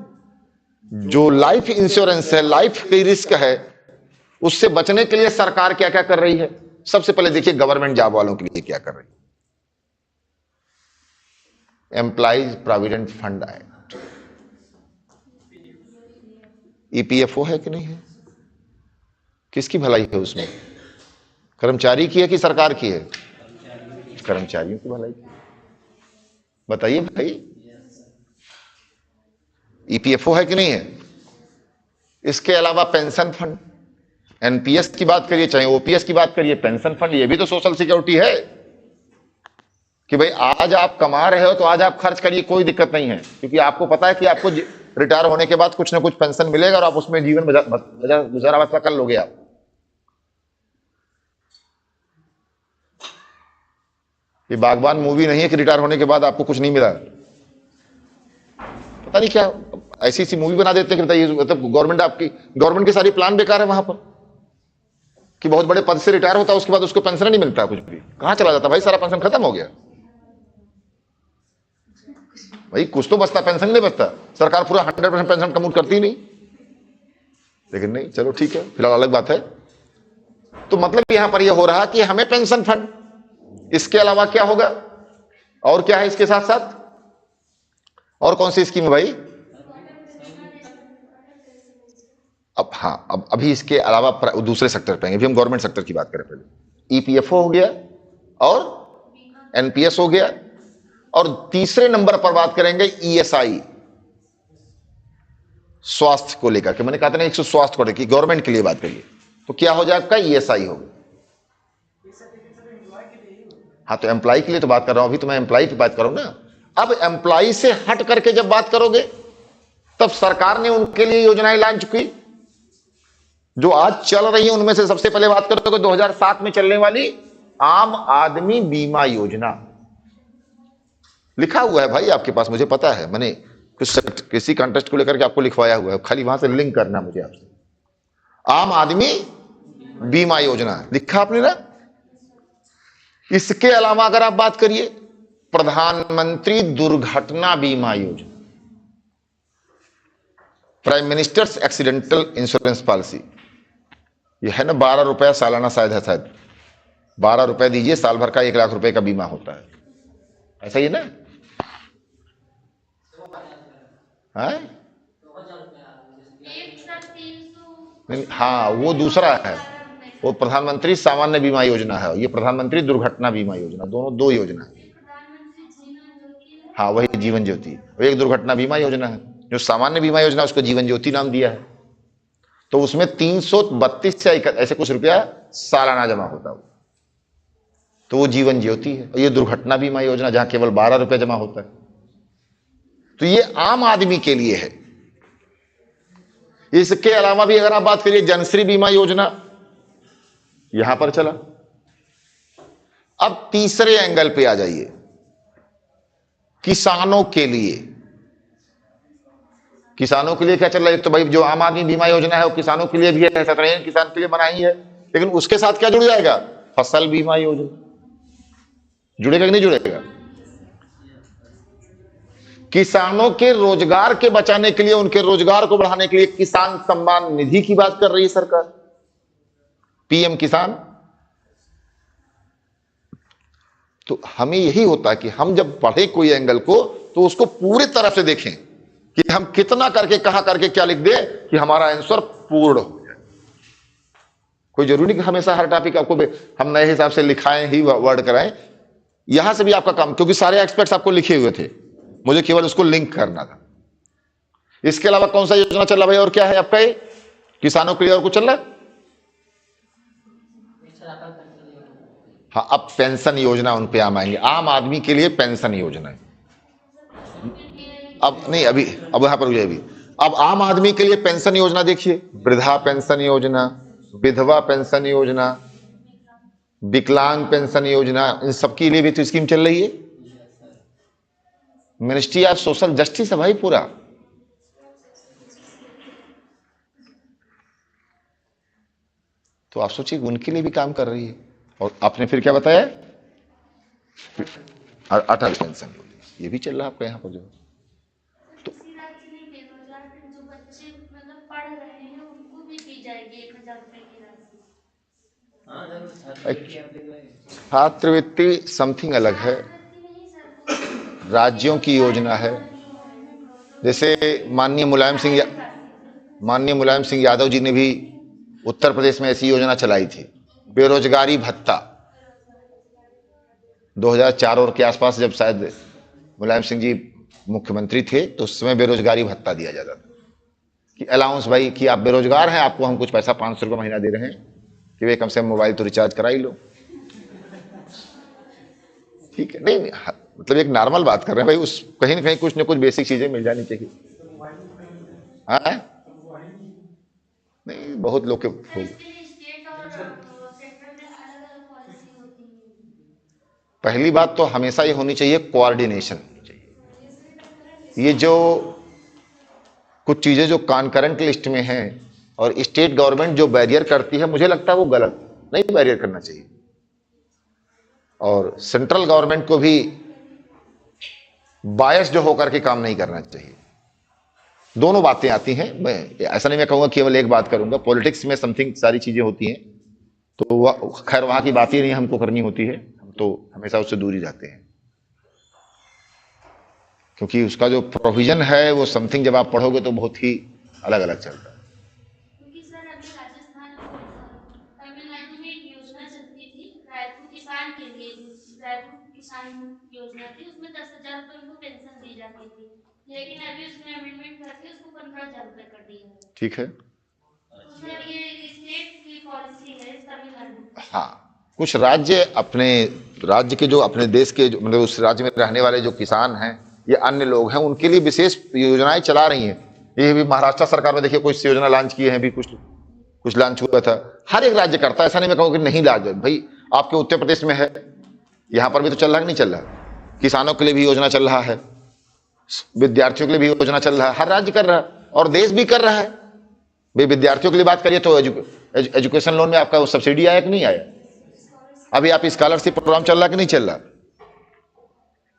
जो लाइफ इंश्योरेंस है, लाइफ की रिस्क है, उससे बचने के लिए सरकार क्या क्या कर रही है। सबसे पहले देखिए गवर्नमेंट जॉब वालों के लिए क्या कर रही है। Employees provident fund act, EPFO है कि नहीं है? किसकी भलाई है उसमें? कर्मचारी की है कि सरकार की है? कर्मचारियों की भलाई की। बताइए भाई, EPFO है कि नहीं है? इसके अलावा पेंशन फंड, NPS की बात करिए चाहे OPS की बात करिए, पेंशन फंड ये भी तो सोशल सिक्योरिटी है कि भाई आज आप कमा रहे हो तो आज आप खर्च करिए, कोई दिक्कत नहीं है, क्योंकि आपको पता है कि आपको रिटायर होने के बाद कुछ ना कुछ पेंशन मिलेगा और आप उसमें जीवन गुजारा बसरा कर लोगे आप। ये बागबान मूवी नहीं है कि रिटायर होने के बाद आपको कुछ नहीं मिला, पता नहीं क्या ऐसी सी मूवी बना देते हैं कि बताइए, मतलब गवर्नमेंट की सारी प्लान बेकार है वहां पर, कि बहुत बड़े पद से रिटायर होता है उसके बाद उसको पेंशन नहीं मिलता, कुछ भी कहां चला जाता भाई, सारा पेंशन खत्म हो गया भाई, कुछ तो बचता, पेंशन नहीं बचता, सरकार पूरा 100% पेंशन कम्यूट करती नहीं, लेकिन नहीं, चलो ठीक है, फिलहाल अलग बात है। तो मतलब यहां पर यह हो रहा कि हमें पेंशन फंड, इसके अलावा क्या होगा, और क्या है इसके साथ साथ, और कौन सी स्कीम है भाई? अब हाँ, अब अभी इसके अलावा दूसरे सेक्टर पे, अभी हम गवर्नमेंट सेक्टर की बात करें। पहले ईपीएफओ हो गया और एनपीएस हो गया, और तीसरे नंबर पर बात करेंगे ईएसआई, स्वास्थ्य को लेकर के। मैंने कहा था ना, एक स्वास्थ्य को लेकर गवर्नमेंट के लिए बात करिए, तो क्या हो जाए आपका? ईएसआई होगा। हाँ, तो एम्प्लॉय के लिए तो बात कर रहा हूं, अभी तो मैं एम्प्लॉय की बात करूं ना। अब एम्प्लॉय से हट करके जब बात करोगे, तब सरकार ने उनके लिए योजनाएं ला चुकी जो आज चल रही है। उनमें से सबसे पहले बात करोगे 2007 में चलने वाली आम आदमी बीमा योजना, लिखा हुआ है भाई आपके पास, मुझे पता है, मैंने किसी कंटेस्ट को लेकर के आपको लिखवाया हुआ है, खाली वहां से लिंक करना मुझे आपसे। आम आदमी बीमा योजना लिखा आपने ना। इसके अलावा अगर आप बात करिए, प्रधानमंत्री दुर्घटना बीमा योजना, prime ministers accidental insurance policy, यह है ना, 12 रुपया सालाना, शायद है, शायद 12 रुपए दीजिए, साल भर का 1 लाख रुपए का बीमा होता है, ऐसा ही है ना? है? नहीं, हाँ, वो दूसरा है, वो प्रधानमंत्री सामान्य बीमा योजना है, ये प्रधानमंत्री दुर्घटना बीमा योजना, दोनों दो योजना है। हाँ, वही जीवन ज्योति, एक दुर्घटना बीमा योजना है, जो सामान्य बीमा योजना उसको जीवन ज्योति नाम दिया है। तो उसमें 332 से ऐसे कुछ रुपया सालाना जमा होता है, तो वो जीवन ज्योति है। और ये दुर्घटना बीमा योजना जहां केवल 12 रुपया जमा होता है, तो ये आम आदमी के लिए है। इसके अलावा भी अगर आप बात करिए, जनश्री बीमा योजना यहां पर चला। अब तीसरे एंगल पे आ जाइए, किसानों के लिए। किसानों के लिए क्या चल रहा है? तो भाई जो आम आदमी बीमा योजना है वो किसानों के लिए भी है, ऐसा तो नहीं किसान के लिए बनाई है, लेकिन उसके साथ क्या जुड़ जाएगा? फसल बीमा योजना जुड़ेगा कि नहीं जुड़ेगा? किसानों के रोजगार के बचाने के लिए, उनके रोजगार को बढ़ाने के लिए किसान सम्मान निधि की बात कर रही है सरकार, पीएम किसान। तो हमें यही होता है कि हम जब पढ़े कोई एंगल को, तो उसको पूरी तरह से देखें कि हम कितना करके, कहां करके क्या लिख दे कि हमारा आंसर पूर्ण हो जाए। कोई जरूरी नहीं कि हमेशा हर टॉपिक आपको हम नए हिसाब से लिखाएं ही वर्ड कराएं। यहां से भी आपका काम, क्योंकि सारे एक्सपेक्ट्स आपको लिखे हुए थे, मुझे केवल उसको लिंक करना था। इसके अलावा कौन सा योजना चल रहा भाई, और क्या है आपका ये किसानों के लिए? और कुछ चल रहा है? हाँ, अब पेंशन योजना, उन पे हम आएंगे। आम आदमी के लिए पेंशन योजना है। अब नहीं, अभी अब यहां पर हो जाए। अभी अब आम आदमी के लिए पेंशन योजना देखिए, वृद्धा पेंशन योजना, विधवा पेंशन योजना, विकलांग पेंशन योजना, इन सबके लिए भी तो स्कीम चल रही है। मिनिस्ट्री ऑफ सोशल जस्टिस है भाई पूरा। तो आप सोचिए उनके लिए भी काम कर रही है। और आपने फिर क्या बताया? अटल पेंशन ये भी चल रहा है आपका यहाँ पर जो। तो जो बच्चे मतलब पढ़ रहे हैं उनको भी दी जाएगी 1000 रुपए की राशि। छात्रवृत्ति समथिंग अलग है, राज्यों की योजना है। जैसे माननीय मुलायम सिंह यादव जी ने भी उत्तर प्रदेश में ऐसी योजना चलाई थी, बेरोजगारी भत्ता। 2004 और के आसपास जब शायद मुलायम सिंह जी मुख्यमंत्री थे, तो उस समय बेरोजगारी भत्ता दिया जाता था कि अलाउंस भाई कि आप बेरोजगार हैं, आपको हम कुछ पैसा 500 रुपये महीना दे रहे हैं कि वे कम से कम मोबाइल तो रिचार्ज करा ही लो। ठीक है, नहीं मतलब एक नॉर्मल बात कर रहे हैं भाई, उस कहीं ना कहीं कुछ ना कुछ बेसिक चीजें मिल जानी चाहिए। हाँ, नहीं बहुत लोग के पहली बात तो हमेशा ये होनी चाहिए, कोऑर्डिनेशन होनी चाहिए। ये जो कुछ चीजें जो कॉन्करेंट लिस्ट में हैं और स्टेट गवर्नमेंट जो बैरियर करती है, मुझे लगता है वो गलत, नहीं बैरियर करना चाहिए। और सेंट्रल गवर्नमेंट को भी बायस जो होकर के काम नहीं करना चाहिए। दोनों बातें आती हैं। मैं ऐसा नहीं मैं कहूंगा केवल एक बात करूंगा, पॉलिटिक्स में समथिंग सारी चीजें होती हैं, तो खैर वहां की बात ही नहीं हमको करनी होती है, हम तो हमेशा उससे दूर ही रहते हैं, क्योंकि उसका जो प्रोविजन है वो समथिंग जब आप पढ़ोगे तो बहुत ही अलग अलग चलता है। क्योंकि सर अभी राजस्थान तमिलनाडु में एक योजना चलती थी रायपुर किसान के लिए, रायपुर किसान योजना थी, उसमें 10,000 रुपये उनको पेंशन दी जाती थी, लेकिन अभी उसमें अमेंडमेंट करके उसको 15,000 रुपये कर दिया है। ठीक है, तो सर ये स्टेट की पॉलिसी है तमिलनाडु। हाँ, कुछ राज्य अपने राज्य के जो अपने देश के जो मतलब उस राज्य में रहने वाले जो किसान हैं या अन्य लोग हैं, उनके लिए विशेष योजनाएं चला रही हैं। ये भी महाराष्ट्र सरकार में देखिए कुछ योजना लॉन्च किए हैं, भी कुछ लॉन्च हुआ था। हर एक राज्य करता है, ऐसा नहीं मैं कहूँ कि नहीं लॉन्च है। भाई आपके उत्तर प्रदेश में है, यहां पर भी तो चल रहा है कि नहीं चल रहा? किसानों के लिए भी योजना चल रहा है, विद्यार्थियों के लिए भी योजना चल रहा है, हर राज्य कर रहा है और देश भी कर रहा है। भाई विद्यार्थियों के लिए बात करिए तो एजुकेशन लोन में आपका वो सब्सिडी आया कि नहीं आया? अभी आप स्कॉलरशिप प्रोग्राम चल रहा कि नहीं चल रहा?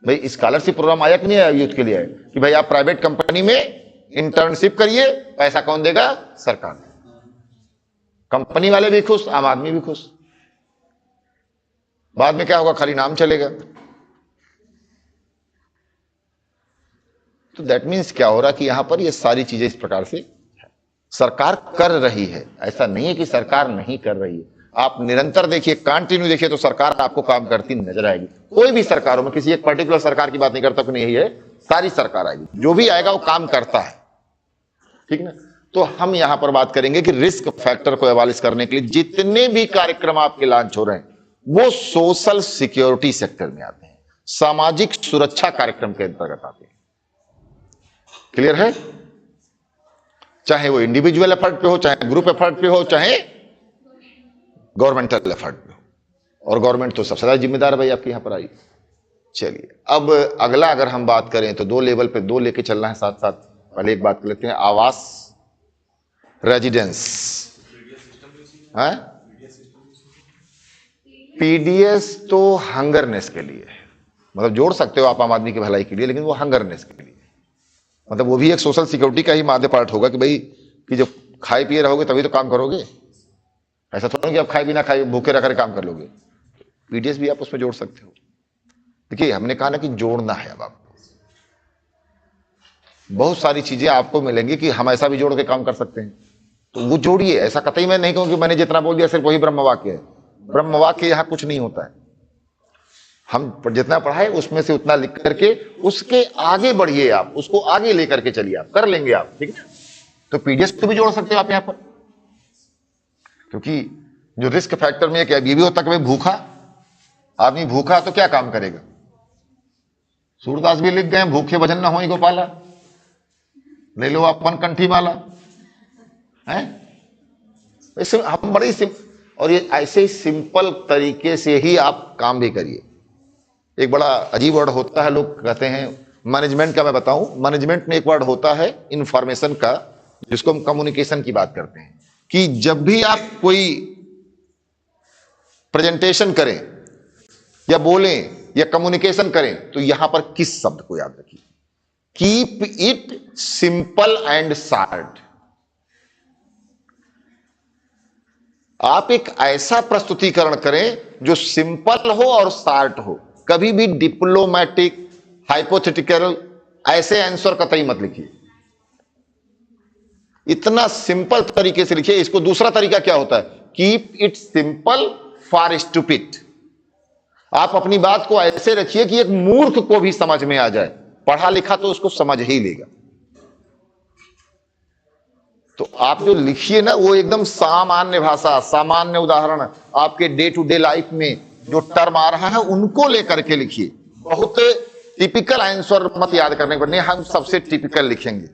भाई स्कॉलरशिप प्रोग्राम आया कि नहीं आया यूथ के लिए? आया कि भाई आप प्राइवेट कंपनी में इंटर्नशिप करिए, पैसा कौन देगा? सरकार। कंपनी वाले भी खुश, आम आदमी भी खुश। बाद में क्या होगा? खाली नाम चलेगा। तो दैट मीन्स क्या हो रहा कि यहां पर ये सारी चीजें इस प्रकार से सरकार कर रही है, ऐसा नहीं है कि सरकार नहीं कर रही है। आप निरंतर देखिए, कंटिन्यू देखिए तो सरकार आपको काम करती नजर आएगी। कोई भी सरकार हो, मैं किसी एक पर्टिकुलर सरकार की बात नहीं करता कि नहीं है, सारी सरकार आएगी, जो भी आएगा वो काम करता है, ठीक ना। तो हम यहां पर बात करेंगे कि रिस्क फैक्टर को एवालिस करने के लिए जितने भी कार्यक्रम आपके लॉन्च हो रहे हैं वो सोशल सिक्योरिटी सेक्टर में आते हैं, सामाजिक सुरक्षा कार्यक्रम के अंतर्गत आते हैं। क्लियर है? चाहे वो इंडिविजुअल एफर्ट पे हो, चाहे ग्रुप एफर्ट पे हो, चाहे गवर्नमेंटल एफर्ट पे हो। और गवर्नमेंट तो सबसे ज्यादा जिम्मेदार भाई आपके यहां पर आई। चलिए अब अगला अगर हम बात करें तो दो लेवल पे दो लेके चलना है साथ साथ। पहले एक बात कर लेते हैं, आवास, रेजिडेंस है। पीडीएस तो हंगरनेस के लिए है, मतलब जोड़ सकते हो आप आम आदमी की भलाई के लिए, लेकिन वो हंगरनेस के लिए, मतलब वो भी एक सोशल सिक्योरिटी का ही माध्य पार्ट होगा कि भाई कि जब खाए पिए रहोगे तभी तो काम करोगे। ऐसा थोड़ा कि आप खाए बिना खाए भूखे रखकर काम कर लोगे। पीडीएस भी आप उसमें जोड़ सकते हो। देखिए हमने कहा ना कि जोड़ना है। अब आपको बहुत सारी चीजें आपको मिलेंगी कि हम ऐसा भी जोड़ के काम कर सकते हैं, तो वो जोड़िए। ऐसा कतई मैं नहीं कहूं कि मैंने जितना बोल दिया सिर्फ वही ब्रह्म वाक्य है। ब्रह्म वाक्य यहां कुछ नहीं होता है। हम जितना पढ़ाए उसमें से उतना लिख करके उसके आगे बढ़िए, आप उसको आगे लेकर के चलिए, आप कर लेंगे आप, ठीक है। तो पीडीएस को भी जोड़ सकते हो आप यहां पर, क्योंकि जो रिस्क फैक्टर में क्या ये भी होता है कि भाई भूखा आदमी, भूखा तो क्या काम करेगा। सूरदास भी लिख गए, भूखे भजन न होई गोपाला, ले लो आप मन कंठी माला है। इससे हम बड़ी और ये ऐसे ही सिंपल तरीके से ही आप काम भी करिए। एक बड़ा अजीब वर्ड होता है, लोग कहते हैं मैनेजमेंट का, मैं बताऊं मैनेजमेंट में एक वर्ड होता है इंफॉर्मेशन का, जिसको हम कम्युनिकेशन की बात करते हैं, कि जब भी आप कोई प्रेजेंटेशन करें या बोलें या कम्युनिकेशन करें तो यहां पर किस शब्द को याद रखिए, keep it simple and short. आप एक ऐसा प्रस्तुतिकरण करें जो सिंपल हो और शार्ट हो। कभी भी डिप्लोमेटिक, हाइपोथेटिकल ऐसे आंसर कतई मत लिखिए। इतना सिंपल तरीके से लिखिए। इसको दूसरा तरीका क्या होता है, keep it simple for stupid. आप अपनी बात को ऐसे रखिए कि एक मूर्ख को भी समझ में आ जाए, पढ़ा लिखा तो उसको समझ ही लेगा। तो आप जो लिखिए ना वो एकदम सामान्य भाषा, सामान्य उदाहरण, आपके डे टू डे लाइफ में जो टर्म आ रहा है उनको लेकर के लिखिए। बहुत टिपिकल आंसर मत याद करने पर, नहीं हम सबसे टिपिकल लिखेंगे।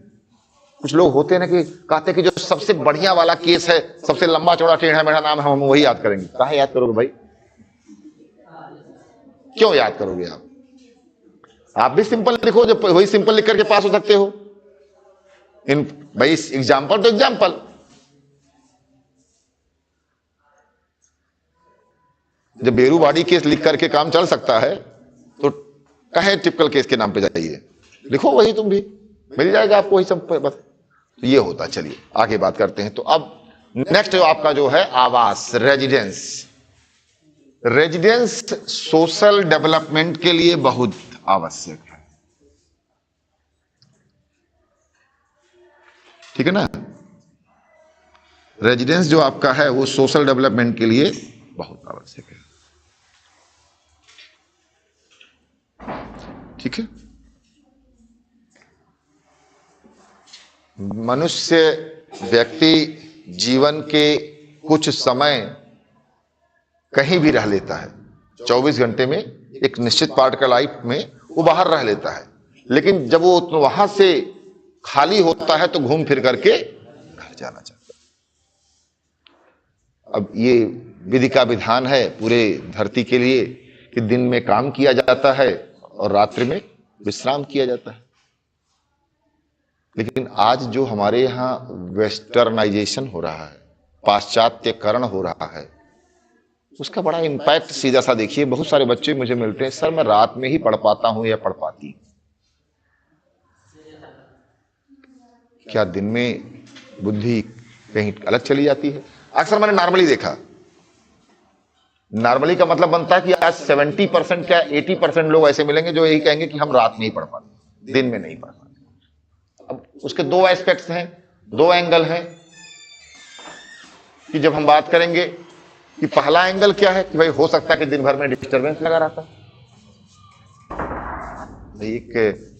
कुछ लोग होते हैं ना कि कहते हैं कि जो सबसे बढ़िया वाला केस है, सबसे लंबा चौड़ा टेढ़ा मेढ़ा नाम है, हम वही याद करेंगे। कहां याद करोगे भाई, क्यों याद करोगे आप भी सिंपल लिखो, जब वही सिंपल लिख करके पास हो सकते हो। इन भाई एग्जाम्पल तो एग्जाम्पल, जब बेरूबाड़ी केस लिख करके काम चल सकता है तो कहे टिपिकल केस के नाम पे जाइए, लिखो वही, तुम भी मिल जाएगा आपको वही सब बस। तो ये होता। चलिए आगे बात करते हैं। तो अब नेक्स्ट जो आपका जो है आवास, रेजिडेंस। रेजिडेंस सोशल डेवलपमेंट के लिए बहुत आवश्यक है, ठीक है ना। रेजिडेंस जो आपका है वो सोशल डेवलपमेंट के लिए बहुत आवश्यक है, ठीक है। मनुष्य व्यक्ति जीवन के कुछ समय कहीं भी रह लेता है, 24 घंटे में एक निश्चित पार्ट का लाइफ में वो बाहर रह लेता है, लेकिन जब वो वहां से खाली होता है तो घूम फिर करके घर जाना चाहता है। अब ये विधि का विधान है पूरे धरती के लिए कि दिन में काम किया जाता है और रात्रि में विश्राम किया जाता है। लेकिन आज जो हमारे यहाँ वेस्टर्नाइजेशन हो रहा है, पाश्चात्यकरण हो रहा है, उसका बड़ा इंपैक्ट सीधा सा देखिए। बहुत सारे बच्चे मुझे मिलते हैं, सर मैं रात में ही पढ़ पाता हूं या पढ़ पाती हूं। क्या दिन में बुद्धि कहीं अलग चली जाती है? अक्सर मैंने नॉर्मली देखा, नॉर्मली का मतलब बनता है कि आज 70% क्या 80% लोग ऐसे मिलेंगे जो यही कहेंगे कि हम रात में ही पढ़ पाते, दिन में नहीं पढ़ पाते। अब उसके दो एस्पेक्ट्स हैं, दो एंगल हैं कि जब हम बात करेंगे कि पहला एंगल क्या है कि भाई हो सकता है कि दिन भर में डिस्टरबेंस लगा रहता है। एक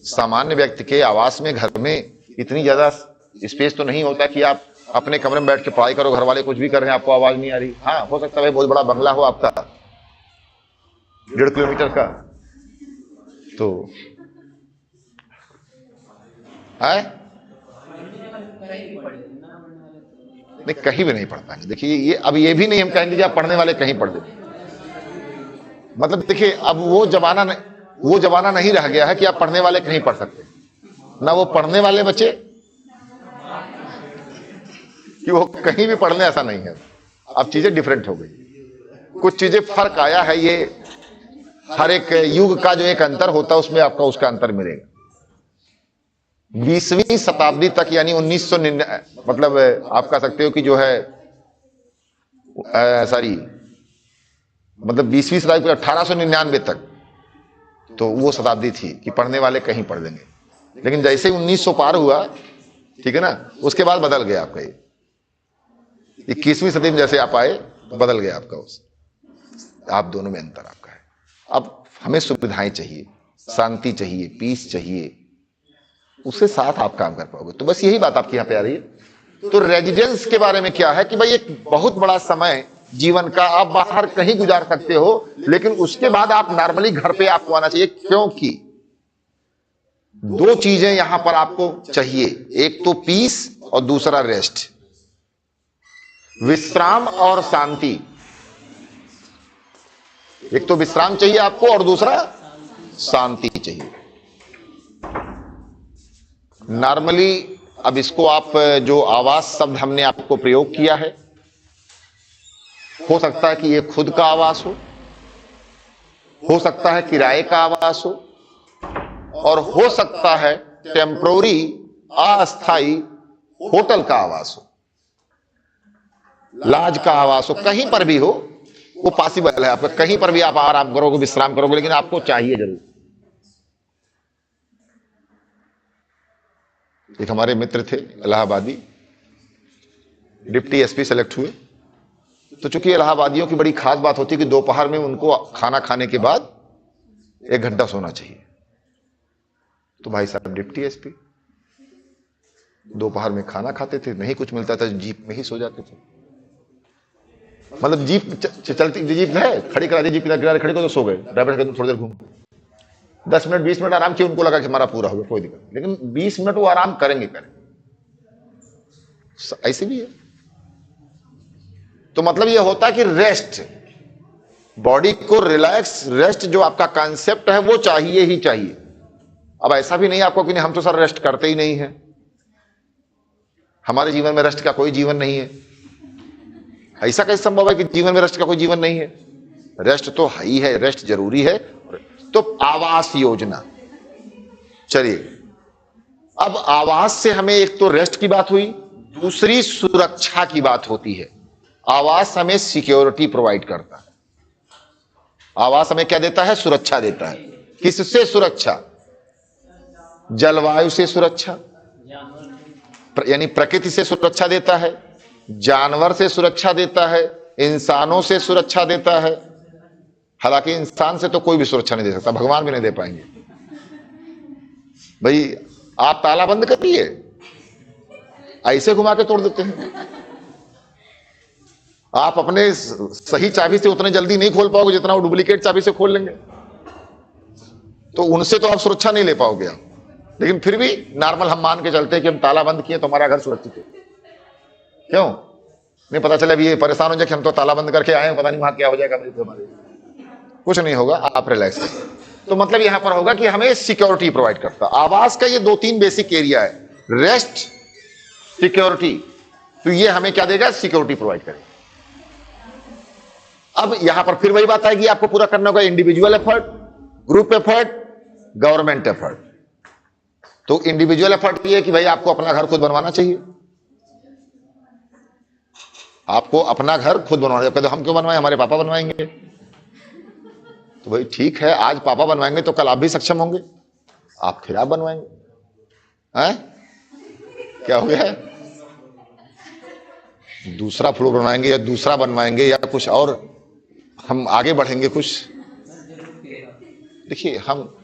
सामान्य व्यक्ति के आवास में, घर में इतनी ज्यादा स्पेस तो नहीं होता कि आप अपने कमरे में बैठ के पढ़ाई करो, घर वाले कुछ भी कर रहे हैं आपको आवाज नहीं आ रही। हाँ हो सकता है भाई बहुत बड़ा बंगला हो आपका 1.5 किलोमीटर का, तो है नहीं, कहीं भी नहीं पढ़ पाएंगे। देखिए ये अब ये भी नहीं हम कहेंगे कि आप पढ़ने वाले कहीं पढ़ दे, मतलब देखिए अब वो जमाना नहीं रह गया है कि आप पढ़ने वाले कहीं पढ़ सकते, ना वो पढ़ने वाले बच्चे कि वो कहीं भी पढ़ लें, ऐसा नहीं है। अब चीजें डिफरेंट हो गई, कुछ चीजें फर्क आया है। ये हर एक युग का जो एक अंतर होता है उसमें आपका उसका अंतर मिलेगा। 20वीं शताब्दी तक यानी 1999 मतलब आप कह सकते हो कि जो है सॉरी मतलब 20वीं शताब्दी 1899 तक तो वो शताब्दी थी कि पढ़ने वाले कहीं पढ़ लेंगे। लेकिन जैसे ही 1900 पार हुआ, ठीक है ना, उसके बाद बदल गया आपका ये 21वीं सदी में जैसे आप आए तो बदल गया आपका उस, आप दोनों में अंतर आपका है। अब हमें सुविधाएं चाहिए, शांति चाहिए, पीस चाहिए, उसके साथ आप काम कर पाओगे। तो बस यही बात आपकी यहां पे आ रही है। तो रेजिडेंस के बारे में क्या है कि भाई एक बहुत बड़ा समय जीवन का आप बाहर कहीं गुजार सकते हो, लेकिन उसके बाद आप नॉर्मली घर पे आपको आना चाहिए, क्योंकि दो चीजें यहां पर आपको चाहिए, एक तो पीस और दूसरा रेस्ट, विश्राम और शांति। एक तो विश्राम चाहिए आपको और दूसरा शांति चाहिए। नॉर्मली अब इसको आप जो आवास शब्द हमने आपको प्रयोग किया है, हो सकता है कि ये खुद का आवास हो सकता है किराए का आवास हो, और हो सकता है टेम्पोररी अस्थाई होटल का आवास हो, लॉज का आवास हो, कहीं पर भी हो वो पॉसिबल है आपका। कहीं पर भी आप आराम करोगे, विश्राम करोगे, लेकिन आपको चाहिए जरूर। एक हमारे मित्र थे इलाहाबादी, डिप्टी एसपी सेलेक्ट हुए। तो चूंकि इलाहाबादियों की बड़ी खास बात होती है कि दोपहर में उनको खाना खाने के बाद 1 घंटा सोना चाहिए। तो भाई साहब डिप्टी एसपी दोपहर में खाना खाते थे, नहीं कुछ मिलता था जीप में ही सो जाते थे। मतलब जीप चलती जीप है, खड़ी करा दी, जीप किनारे खड़ी को तो सो गए, ड्राइवर कहते थोड़ी देर घूम 10 मिनट 20 मिनट आराम किया, उनको लगा कि हमारा पूरा हो गया, कोई दिक्कत नहीं। लेकिन 20 मिनट वो आराम करेंगे। ऐसे भी है। तो मतलब ये होता है कि रेस्ट, बॉडी को रिलैक्स, रेस्ट जो आपका कॉन्सेप्ट है वो चाहिए ही चाहिए। अब ऐसा भी नहीं आपको कि नहीं हम तो सर रेस्ट करते ही नहीं है, हमारे जीवन में रेस्ट का कोई जीवन नहीं है। ऐसा कैसे संभव है कि जीवन में रेस्ट का कोई जीवन नहीं है? रेस्ट तो है ही है, रेस्ट जरूरी है। तो आवास योजना, चलिए अब आवास से हमें एक तो रेस्ट की बात हुई, दूसरी सुरक्षा की बात होती है। आवास हमें सिक्योरिटी प्रोवाइड करता है। आवास हमें क्या देता है? सुरक्षा देता है। किससे सुरक्षा? जलवायु से सुरक्षा, यानी प्रकृति से सुरक्षा देता है, जानवर से सुरक्षा देता है, इंसानों से सुरक्षा देता है। हालांकि इंसान से तो कोई भी सुरक्षा नहीं दे सकता, भगवान भी नहीं दे पाएंगे। भाई आप ताला बंद करिए, ऐसे घुमा के तोड़ देते हैं। आप अपने सही चाबी से उतने जल्दी नहीं खोल पाओगे जितना वो डुप्लीकेट चाबी से खोल लेंगे, तो उनसे तो आप सुरक्षा नहीं ले पाओगे आप। लेकिन फिर भी नॉर्मल हम मान के चलते हैं कि हम ताला बंद किए तो हमारा घर सुरक्षित है। क्यों नहीं? पता चला भी ये परेशान हो जाए कि हम तो ताला बंद करके आए हैं, पता नहीं वहां क्या हो जाएगा। हमारे कुछ नहीं होगा, आप रिलैक्स करिए। तो मतलब यहां पर होगा कि हमें सिक्योरिटी प्रोवाइड करता। आवास का ये 2-3 बेसिक एरिया है, रेस्ट, सिक्योरिटी। तो ये हमें क्या देगा? सिक्योरिटी प्रोवाइड करेगा। अब यहां पर फिर वही बात आएगी, आपको पूरा करना होगा individual effort, group effort, government effort. तो इंडिविजुअल एफर्ट ये है कि भाई आपको अपना घर खुद बनवाना चाहिए। आपको अपना घर खुद बनवाना चाहिए। तो हम क्यों बनवाएं? हमारे पापा बनवाएंगे। तो भाई ठीक है, आज पापा बनवाएंगे तो कल आप भी सक्षम होंगे, आप फिर आप बनवाएंगे। हैं? क्या हो गया है? दूसरा फ्लोर बनवाएंगे या दूसरा बनवाएंगे या कुछ और हम आगे बढ़ेंगे कुछ। देखिए हम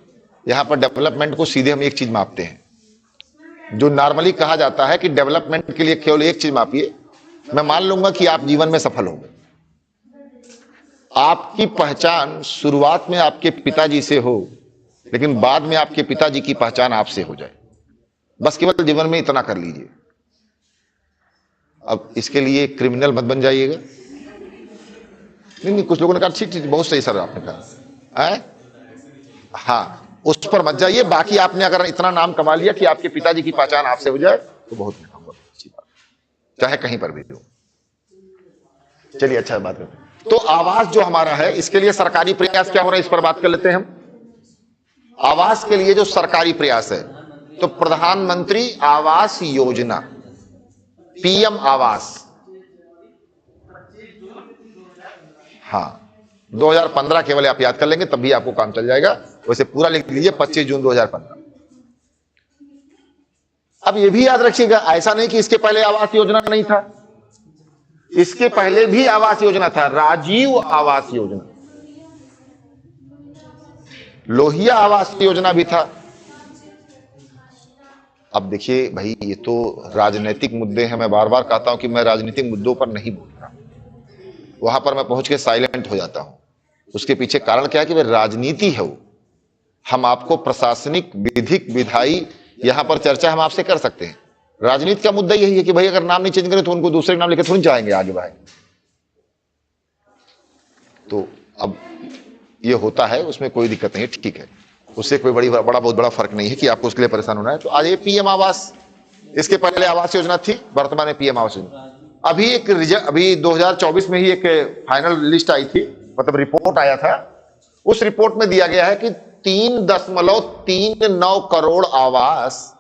यहां पर डेवलपमेंट को सीधे हम एक चीज मापते हैं। जो नॉर्मली कहा जाता है कि डेवलपमेंट के लिए केवल एक चीज मापिए। मैं मान लूंगा कि आप जीवन में सफल होंगे। आपकी पहचान शुरुआत में आपके पिताजी से हो, लेकिन बाद में आपके पिताजी की पहचान आपसे हो जाए। बस केवल जीवन में इतना कर लीजिए। अब इसके लिए क्रिमिनल मत बन जाइएगा। नहीं, कुछ लोगों ने कहा ठीक ठीक, बहुत सही सर आपने कहा है। हाँ, उस पर मत जाइए। बाकी आपने अगर इतना नाम कमा लिया कि आपके पिताजी की पहचान आपसे हो जाए तो बहुत अच्छी बात, चाहे कहीं पर भी हो। चलिए अच्छा बात करते हैं। तो आवास जो हमारा है, इसके लिए सरकारी प्रयास क्या हो रहा है, इस पर बात कर लेते हैं हम। आवास के लिए जो सरकारी प्रयास है, तो प्रधानमंत्री आवास योजना, पीएम आवास, हाँ 2015 केवल आप याद कर लेंगे तब भी आपको काम चल जाएगा। वैसे पूरा लिख लीजिए 25 जून 2015। अब ये भी याद रखिएगा, ऐसा नहीं कि इसके पहले आवास योजना नहीं था। इसके पहले भी आवास योजना था, राजीव आवास योजना, लोहिया आवास योजना भी था। अब देखिए भाई, ये तो राजनीतिक मुद्दे हैं। मैं बार बार कहता हूं कि मैं राजनीतिक मुद्दों पर नहीं बोलता, वहां पर मैं पहुंच के साइलेंट हो जाता हूं। उसके पीछे कारण क्या है कि वह राजनीति है। वो हम आपको प्रशासनिक, विधिक, विधायी यहां पर चर्चा हम आपसे कर सकते हैं। राजनीति का मुद्दा यही है कि भाई अगर नाम नहीं चेंज करें तो उनको दूसरे नाम लेकर थोड़ी जाएंगे आगे भाई। तो अब ये होता है, उसमें कोई दिक्कत नहीं है, ठीक है। उससे कोई बहुत बड़ा फर्क नहीं है कि आपको उसके लिए परेशान होना है। तो आज ये पीएम आवास, इसके पहले आवास योजना थी, वर्तमान में पीएम आवास योजना। अभी 2024 में ही एक फाइनल लिस्ट आई थी, मतलब रिपोर्ट आया था। उस रिपोर्ट में दिया गया है कि 3.39 करोड़ आवास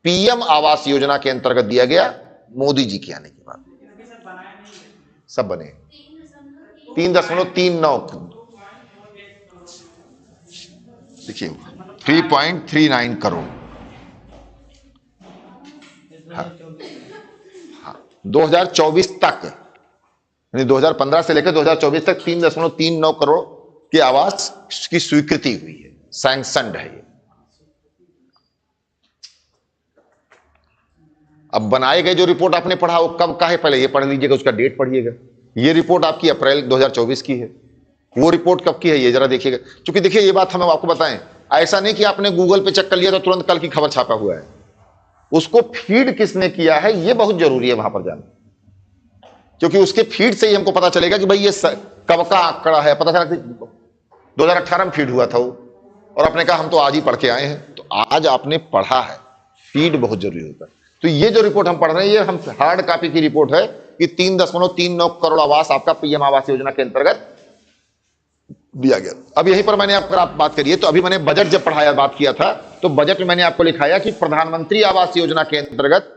पीएम आवास योजना के अंतर्गत दिया गया, मोदी जी के आने के बाद। सब बने 3.39, देखिए 3.39 करोड़। हाँ, 2024 तक, यानी 2015 से लेकर 2024 तक 3.39 करोड़ के आवास की स्वीकृति हुई है, सैंक्शनड है ये। अब बनाए गए जो रिपोर्ट आपने पढ़ा वो कब का है, पहले ये पढ़ लीजिएगा, उसका डेट पढ़िएगा। ये रिपोर्ट आपकी अप्रैल 2024 की है। वो रिपोर्ट कब की है ये जरा देखिएगा। क्योंकि देखिए ये बात हम आपको बताएं, ऐसा नहीं कि आपने गूगल पे चेक कर लिया तो तुरंत कल की खबर छापा हुआ है। उसको फीड किसने किया है ये बहुत जरूरी है वहां पर जाना, क्योंकि उसके फीड से ही हमको पता चलेगा कि भाई ये कब का आंकड़ा है। पता चला कि 2018 में फीड हुआ था वो, और आपने कहा हम तो आज ही पढ़ के आए हैं। तो आज आपने पढ़ा है, फीड बहुत जरूरी होता है। तो ये जो रिपोर्ट हम पढ़ रहे हैं ये हम हार्ड कॉपी की रिपोर्ट है कि 3.39 करोड़ आवास आपका पीएम आवास योजना के अंतर्गत दिया गया। अब यहीं पर मैंने आप बात करिए, तो अभी मैंने बजट जब पढ़ाया बात किया था तो बजट में मैंने आपको लिखाया कि प्रधानमंत्री आवास योजना के अंतर्गत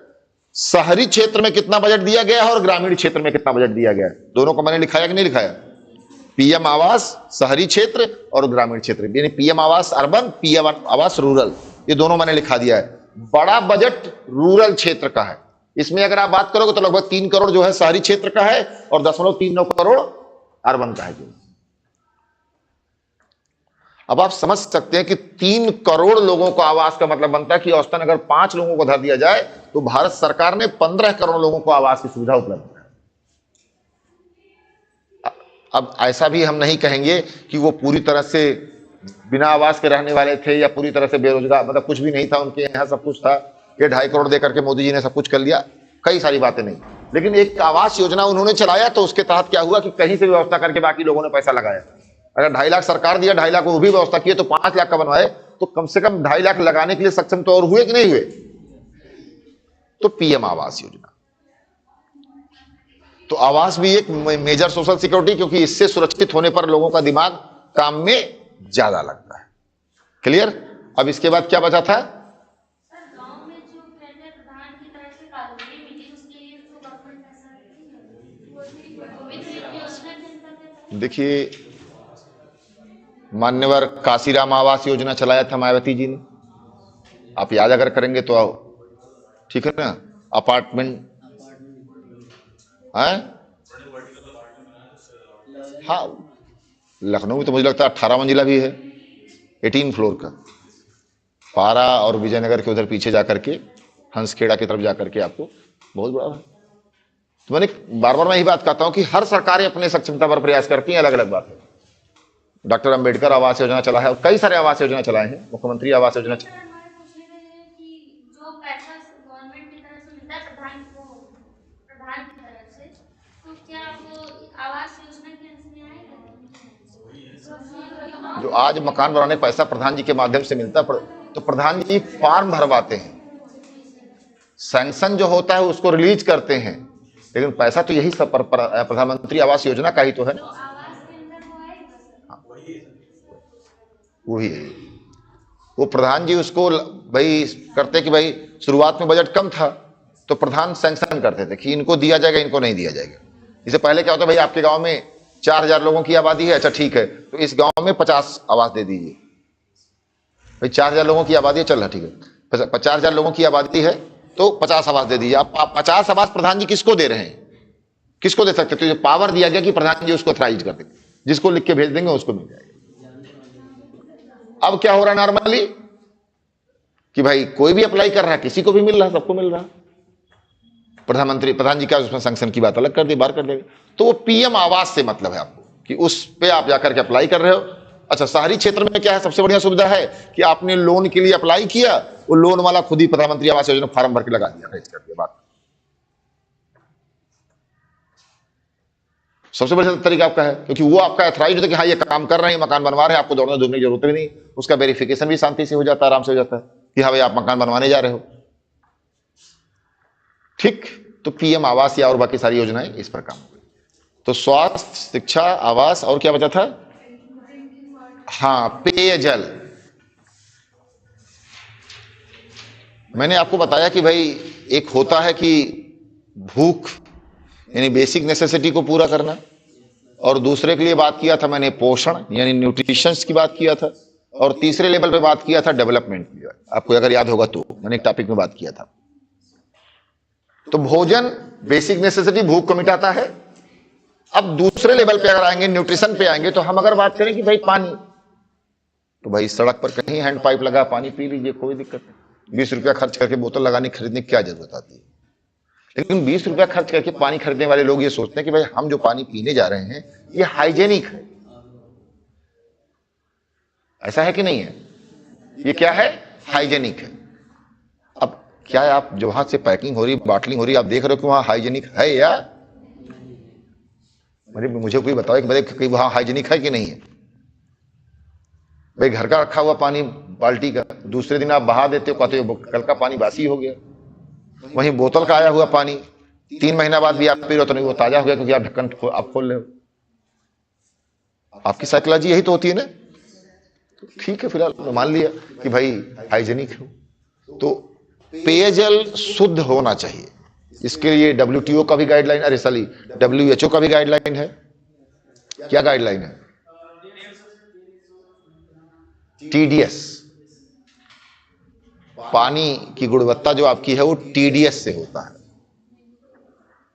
शहरी क्षेत्र में कितना बजट दिया गया है और ग्रामीण क्षेत्र में कितना बजट दिया गया है, दोनों को मैंने लिखाया कि नहीं लिखाया? पीएम आवास शहरी क्षेत्र और ग्रामीण क्षेत्र, यानी पीएम आवास अर्बन, पीएम आवास रूरल, ये दोनों मैंने लिखा दिया है। बड़ा बजट रूरल क्षेत्र का है, इसमें अगर आप बात करोगे तो लगभग 3 करोड़ जो है शहरी क्षेत्र का है और 0.39 करोड़ अर्बन का है। अब आप समझ सकते हैं कि 3 करोड़ लोगों को आवास का मतलब बनता है कि औसतन अगर 5 लोगों को धर दिया जाए तो भारत सरकार ने 15 करोड़ लोगों को आवास की सुविधा उपलब्ध है। अब ऐसा भी हम नहीं कहेंगे कि वो पूरी तरह से बिना आवास के रहने वाले थे या पूरी तरह से बेरोजगार, मतलब कुछ भी नहीं था उनके यहाँ, सब कुछ था। ये 2.5 करोड़ देकर के मोदी जी ने सब कुछ कर लिया, कई सारी बातें नहीं, लेकिन एक आवास योजना उन्होंने चलाया तो उसके तहत क्या हुआ कि कहीं से व्यवस्था करके बाकी लोगों ने पैसा लगाया। अगर 2.5 लाख सरकार दिया, 2.5 लाख वो भी व्यवस्था किए तो 5 लाख का बनवाए, तो कम से कम 2.5 लाख लगाने के लिए सक्षम तो और हुए कि नहीं हुए? तो पीएम आवास योजना, तो आवास भी एक मेजर सोशल सिक्योरिटी, क्योंकि इससे सुरक्षित होने पर लोगों का दिमाग काम में ज्यादा लगता है। क्लियर? अब इसके बाद क्या बचा था? गांव में जो पहले प्रधान की तरफ से कॉलोनी मिली उसके लिए तो गवर्नमेंट पैसा योजना के अंतर्गत। देखिए, मान्यवर काशीराम आवास योजना चलाया था मायावती जी ने, आप याद अगर करेंगे तो आओ, ठीक है ना? अपार्टमेंट है, हाँ, लखनऊ में तो मुझे लगता है 18 मंजिला भी है, 18 फ्लोर का। पारा और विजयनगर के उधर पीछे जाकर के हंसखेड़ा की तरफ जाकर के आपको बहुत बड़ा है। तो मैंने बार बार मैं यही बात कहता हूं कि हर सरकारें अपने सक्षमता पर प्रयास करती हैं, अलग अलग बात है। डॉक्टर अंबेडकर आवास योजना चला है और कई सारे आवास योजना चलाए हैं, मुख्यमंत्री आवास योजना हमारे पूछने में है कि जो पैसा गवर्नमेंट की तरफ से मिलता है प्रधान की तरफ से, तो क्या वो आवास योजना के अंश में आएगा? जो आज मकान बनाने का पैसा प्रधान जी के माध्यम से मिलता है, तो प्रधान जी फॉर्म भरवाते हैं, सैंक्शन जो होता है उसको रिलीज करते हैं, लेकिन पैसा तो यही सब प्रधानमंत्री आवास योजना का ही तो है ना। आवास के अंदर वो आएगा वही है, वो प्रधान जी उसको भाई करते कि भाई शुरुआत में बजट कम था तो प्रधान सैंक्शन करते थे कि इनको दिया जाएगा, इनको नहीं दिया जाएगा। इससे पहले क्या होता भाई, आपके गांव में 4000 लोगों की आबादी है, अच्छा ठीक है, तो इस गांव में 50 आवास दे दीजिए। भाई 4000 लोगों की आबादी है, चल ठीक है, 50,000 लोगों की आबादी है तो 50 आवास दे दीजिए। आप 50 आवास प्रधान जी किसको दे रहे हैं? किसको दे सकते? तो ये पावर दिया गया कि प्रधान जी उसको ऑथराइज कर देंगे, जिसको लिख के भेज देंगे उसको मिल जाएगा। अब क्या हो रहा है नॉर्मली कि भाई कोई भी अप्लाई कर रहा है, किसी को भी मिल रहा है, सबको मिल रहा है। प्रधान जी का उसमें सैंक्शन की बात अलग कर दी, बाहर कर देगा। तो वो पीएम आवास से मतलब है आपको कि उस पे आप जाकर के अप्लाई कर रहे हो। अच्छा, शहरी क्षेत्र में क्या है? सबसे बढ़िया सुविधा है कि आपने लोन के लिए अप्लाई किया, वो लोन वाला खुद ही प्रधानमंत्री आवास योजना फॉर्म भर के लगा दिया, कर दिया बात। सबसे बढ़िया तरीका आपका है, क्योंकि वो आपका ऑथराइज होता है कि हाँ ये काम कर रहे हैं, मकान बनवा रहे हैं, आपको दौड़ने धूपने की जरूरत भी नहीं, उसका वेरिफिकेशन भी शांति से हो जाता है, आराम से हो जाता है कि हाँ भाई आप मकान बनवाने जा रहे हो। ठीक, तो पीएम आवास या और बाकी सारी योजनाएं इस पर काम हो गई। तो स्वास्थ्य, शिक्षा, आवास और क्या बचा था? हाँ, पेयजल। मैंने आपको बताया कि भाई एक होता है कि भूख यानी बेसिक नेसेसिटी को पूरा करना, और दूसरे के लिए बात किया था मैंने पोषण यानी न्यूट्रिशन की बात किया था, और तीसरे लेवल पे बात किया था डेवलपमेंट की। आपको अगर याद होगा तो मैंने एक टॉपिक में बात किया था। तो भोजन बेसिक नेसेसिटी भूख को मिटाता है। अब दूसरे लेवल पे अगर आएंगे, न्यूट्रिशन पे आएंगे, तो हम अगर बात करें कि भाई पानी, तो भाई सड़क पर कहीं हैंड पाइप लगा, पानी पी लीजिए, कोई दिक्कत नहीं। 20 रुपया खर्च करके बोतल लगाने खरीदने की क्या जरूरत आती है? लेकिन 20 रुपया खर्च करके पानी खरीदने वाले लोग ये सोचते हैं कि भाई हम जो पानी पीने जा रहे हैं ये हाइजेनिक है। ऐसा है कि नहीं है? ये क्या है? हाइजेनिक है। अब क्या है, आप जो वहां से पैकिंग हो रही, बॉटलिंग हो रही, आप देख रहे हो कि वहां हाइजेनिक है या मुझे कोई बताओ कि वहां हाइजेनिक है कि नहीं है? भाई घर का रखा हुआ पानी बाल्टी का, दूसरे दिन आप बहा देते हो, कहते हो कल का पानी बासी हो गया। वहीं बोतल का आया हुआ पानी 3 महीना बाद भी आप पी रहे हो तो नहीं वो ताजा हो गया, क्योंकि आप ढक्कन आप खोल रहे हो। आपकी साइकोलॉजी यही तो होती है ना। ठीक है, फिलहाल मान लिया कि भाई हाइजेनिक है। तो पेयजल शुद्ध होना चाहिए, इसके लिए WTO का भी गाइडलाइन, अरे साली WHO का भी गाइडलाइन है। क्या गाइडलाइन है? TDS। पानी की गुणवत्ता जो आपकी है वो TDS से होता है,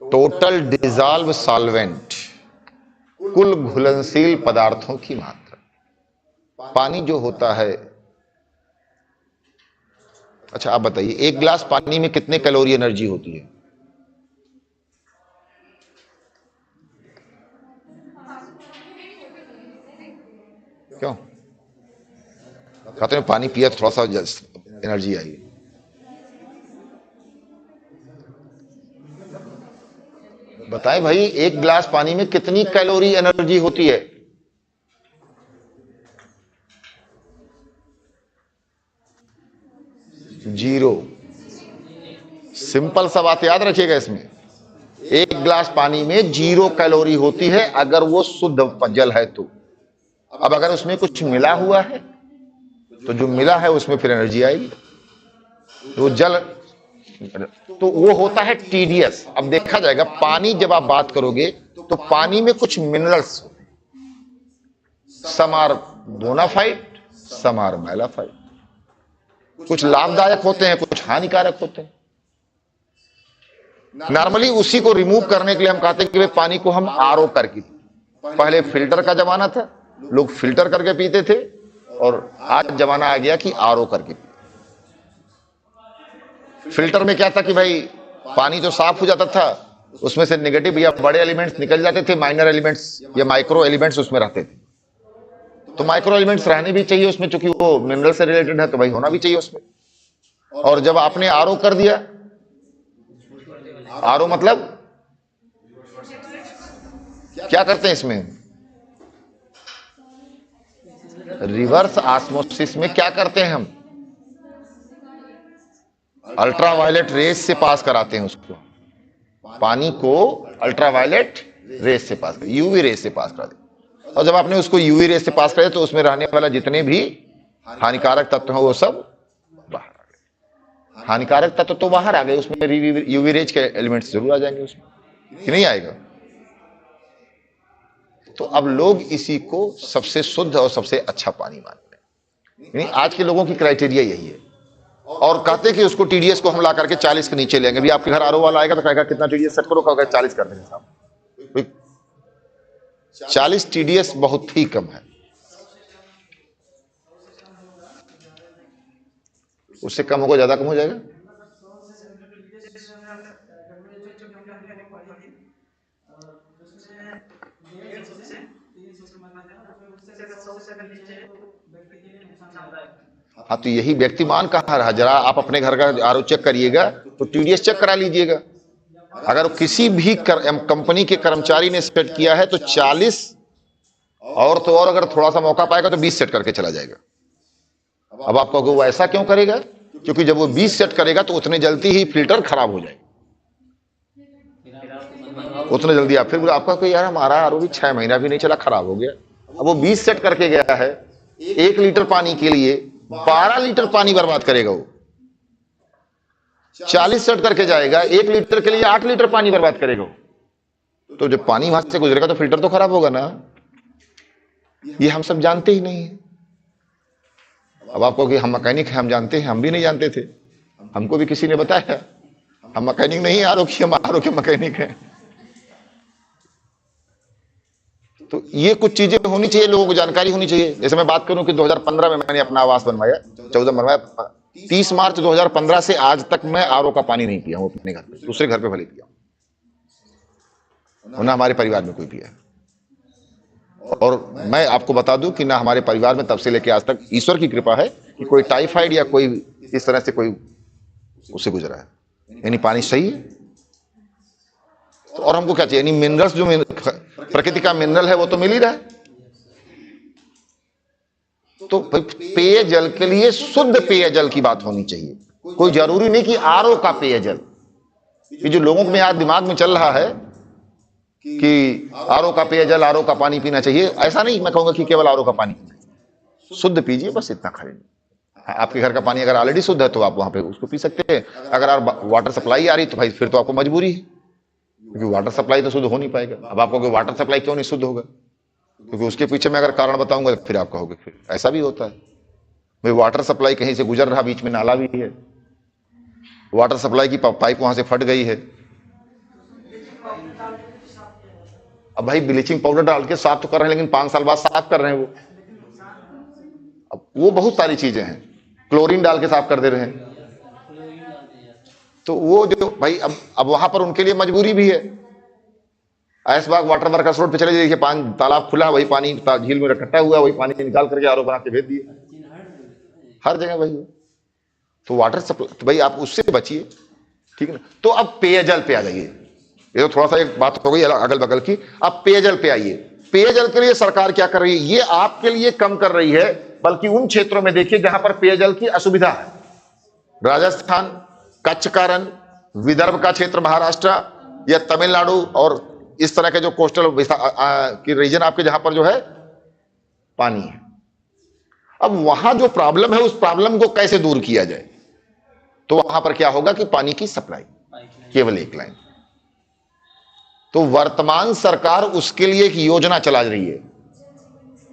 टोटल डिजॉल्व सॉल्वेंट, कुल घुलनशील पदार्थों की मात्रा। पानी जो होता है, अच्छा आप बताइए, 1 गिलास पानी में कितने कैलोरी एनर्जी होती है? क्यों कहते हैं पानी पिया तो थोड़ा सा एनर्जी आई? बताएं भाई, 1 गिलास पानी में कितनी कैलोरी एनर्जी होती है? जीरो। सिंपल सा बात याद रखिएगा इसमें, 1 गिलास पानी में 0 कैलोरी होती है अगर वो शुद्ध जल है तो। अब अगर उसमें कुछ मिला हुआ है तो जो मिला है उसमें फिर एनर्जी आएगी। तो जल तो वो होता है TDS। अब देखा जाएगा पानी जब आप बात करोगे तो पानी में कुछ मिनरल्स होते हैं, some are bona fide, some are mala fide. कुछ लाभदायक होते हैं, कुछ हानिकारक होते हैं। नॉर्मली उसी को रिमूव करने के लिए हम कहते हैं कि पानी को हम RO करके, पहले फिल्टर का जमाना था, लोग फिल्टर करके पीते थे, और आज जमाना आ गया कि RO करके। फिल्टर में क्या था कि भाई पानी जो साफ हो जाता था उसमें से नेगेटिव या बड़े एलिमेंट्स निकल जाते थे, माइनर एलिमेंट्स या माइक्रो एलिमेंट्स उसमें रहते थे। तो माइक्रो एलिमेंट्स रहने भी चाहिए उसमें, क्योंकि वो मिनरल से रिलेटेड है तो भाई होना भी चाहिए उसमें। और जब आपने RO कर दिया, RO मतलब क्या करते हैं इसमें? रिवर्स ऑस्मोसिस में क्या करते हैं हम? अल्ट्रावायलेट रेस से पास कराते हैं उसको, पानी को अल्ट्रावायलेट रेस से पास, UV रेस से पास कराते हैं। और जब आपने उसको UV रेस से पास कराया तो उसमें रहने वाला जितने भी हानिकारक तत्व हैं वो सब बाहर आ गए। हानिकारक तत्व तो बाहर आ गए, उसमें UV रेज के एलिमेंट्स जरूर आ जाएंगे उसमें, कि नहीं आएगा? तो अब लोग इसी को सबसे शुद्ध और सबसे अच्छा पानी मानते हैं। यानी आज के लोगों की क्राइटेरिया यही है, और कहते हैं कि उसको TDS को हम ला करके 40 के नीचे लेंगे। भी आपके घर RO वाला आएगा तो कहेगा कितना TDS सेट करो, कहोगे 40 कर देंगे साहब। 40 TDS बहुत ही कम है, उससे कम होगा, ज्यादा कम हो जाएगा। हाँ, तो यही व्यक्तिमान कहाँ रहा? जरा आप अपने घर का RO चेक करिएगा तो TDS चेक करा लीजिएगा। अगर किसी भी कंपनी के कर्मचारी ने सेट किया है तो 40, और तो और अगर थोड़ा सा मौका पाएगा तो 20 सेट करके चला जाएगा। अब आप कहोगे वो ऐसा क्यों करेगा? क्योंकि जब वो 20 सेट करेगा तो उतने जल्दी ही फिल्टर खराब हो जाएगा, उतने जल्दी आप फिर आपका कोई यार हमारा RO भी 6 महीना भी नहीं चला, खराब हो गया। अब वो 20 सेट करके गया है, 1 लीटर पानी के लिए 12 लीटर पानी बर्बाद करेगा। वो 40 सेट करके जाएगा, 1 लीटर के लिए 8 लीटर पानी बर्बाद करेगा। तो जब पानी वहां से गुजरेगा तो फिल्टर तो खराब होगा ना। ये हम सब जानते ही नहीं है। अब आपको कि हम मैकेनिक हैं, हम जानते हैं? हम भी नहीं जानते थे, हमको भी किसी ने बताया। हम मैकेनिक नहीं RO की, हम RO के मैकेनिक हैं। तो ये कुछ चीजें होनी चाहिए, लोगों को जानकारी होनी चाहिए। जैसे मैं बात करूं कि 2015 में मैंने अपना आवास बनवाया, 14 बनवाया, 30 मार्च 2015 से आज तक मैं RO का पानी नहीं पिया हूं अपने घर पे, दूसरे घर पे भले पिया हूं, ना हमारे परिवार में कोई पिया। और मैं आपको बता दूं कि ना हमारे परिवार में तब से लेकर आज तक ईश्वर की कृपा है कि कोई टाइफाइड या कोई इस तरह से कोई उससे गुजरा है। यानी पानी सही है। तो और हमको क्या चाहिए? यानी मिनरल्स, जो प्रकृति का मिनरल है वो तो मिल ही रहा है। तो पेयजल के लिए शुद्ध पेयजल की बात होनी चाहिए। कोई जरूरी नहीं कि RO का पेयजल, ये जो लोगों में आज दिमाग में चल रहा है कि आरओ का पेयजल, आरओ का पानी पीना चाहिए, ऐसा नहीं मैं कहूंगा कि केवल आरओ का पानी शुद्ध पीजिए, बस इतना खाली। आपके घर का पानी अगर ऑलरेडी शुद्ध है तो आप वहां पे उसको पी सकते हैं। अगर आप वाटर सप्लाई आ रही तो भाई फिर तो आपको मजबूरी है, क्योंकि वाटर सप्लाई तो शुद्ध हो नहीं पाएगा। अब आप कहोगे वाटर सप्लाई क्यों नहीं शुद्ध होगा, क्योंकि उसके पीछे मैं अगर कारण बताऊंगा तो फिर आप कहोगे फिर ऐसा भी होता है भाई वाटर सप्लाई कहीं से गुजर रहा, बीच में नाला भी है, वाटर सप्लाई की पाइप वहां से फट गई है, अब भाई ब्लीचिंग पाउडर डाल के साफ तो कर रहे हैं, लेकिन 5 साल बाद साफ कर रहे हैं वो। अब वो बहुत सारी चीजें हैं, क्लोरीन डाल के साफ कर दे रहे हैं, तो वो जो भाई अब वहां पर उनके लिए मजबूरी भी है। ऐशबाग वाटर वर्कर्स रोड पे चले जाइए, पानी तालाब खुला, वही पानी झील में इकट्ठा हुआ, वही पानी निकाल करके आरओ बना के भेज दिए, हर जगह वही है। तो वाटर सप्लाई तो भाई आप उससे बचिए, ठीक है ना। तो अब पेयजल पे आ जाइए, ये तो थोड़ा सा एक बात हो गई अगल बगल की, अब पेयजल पे आइए। पेयजल के लिए सरकार क्या कर रही है, ये आपके लिए कम कर रही है, बल्कि उन क्षेत्रों में देखिए जहां पर पेयजल की असुविधा है, राजस्थान, कच्छ का रन, विदर्भ का क्षेत्र, महाराष्ट्र या तमिलनाडु और इस तरह के जो कोस्टल की रीजन आपके जहां पर जो है पानी है। अब वहां जो प्रॉब्लम है उस प्रॉब्लम को कैसे दूर किया जाए, तो वहां पर क्या होगा कि पानी की सप्लाई केवल एक लाइन। तो वर्तमान सरकार उसके लिए एक योजना चला रही है,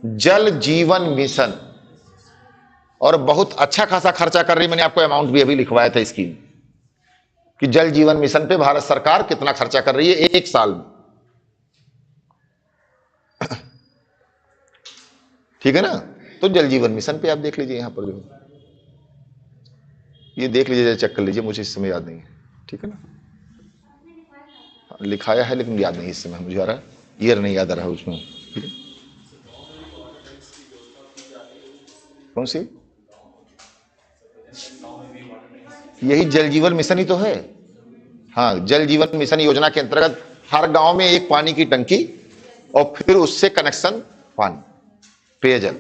जल जीवन मिशन, और बहुत अच्छा खासा खर्चा कर रही है। मैंने आपको अमाउंट भी अभी लिखवाया था स्कीम कि जल जीवन मिशन पे भारत सरकार कितना खर्चा कर रही है एक साल में, ठीक है ना। तो जल जीवन मिशन पे आप देख लीजिए, यहां पर जो ये देख लीजिए, चेक कर लीजिए, मुझे इस समय याद नहीं है, ठीक है ना। लिखाया है लेकिन याद नहीं इस समय मुझे आ रहा है, ईयर नहीं याद आ रहा है उसमें, ठीक है। कौन सी, यही जल जीवन मिशन ही तो है। हाँ, जल जीवन मिशन योजना के अंतर्गत हर गांव में एक पानी की टंकी और फिर उससे कनेक्शन पानी पेयजल।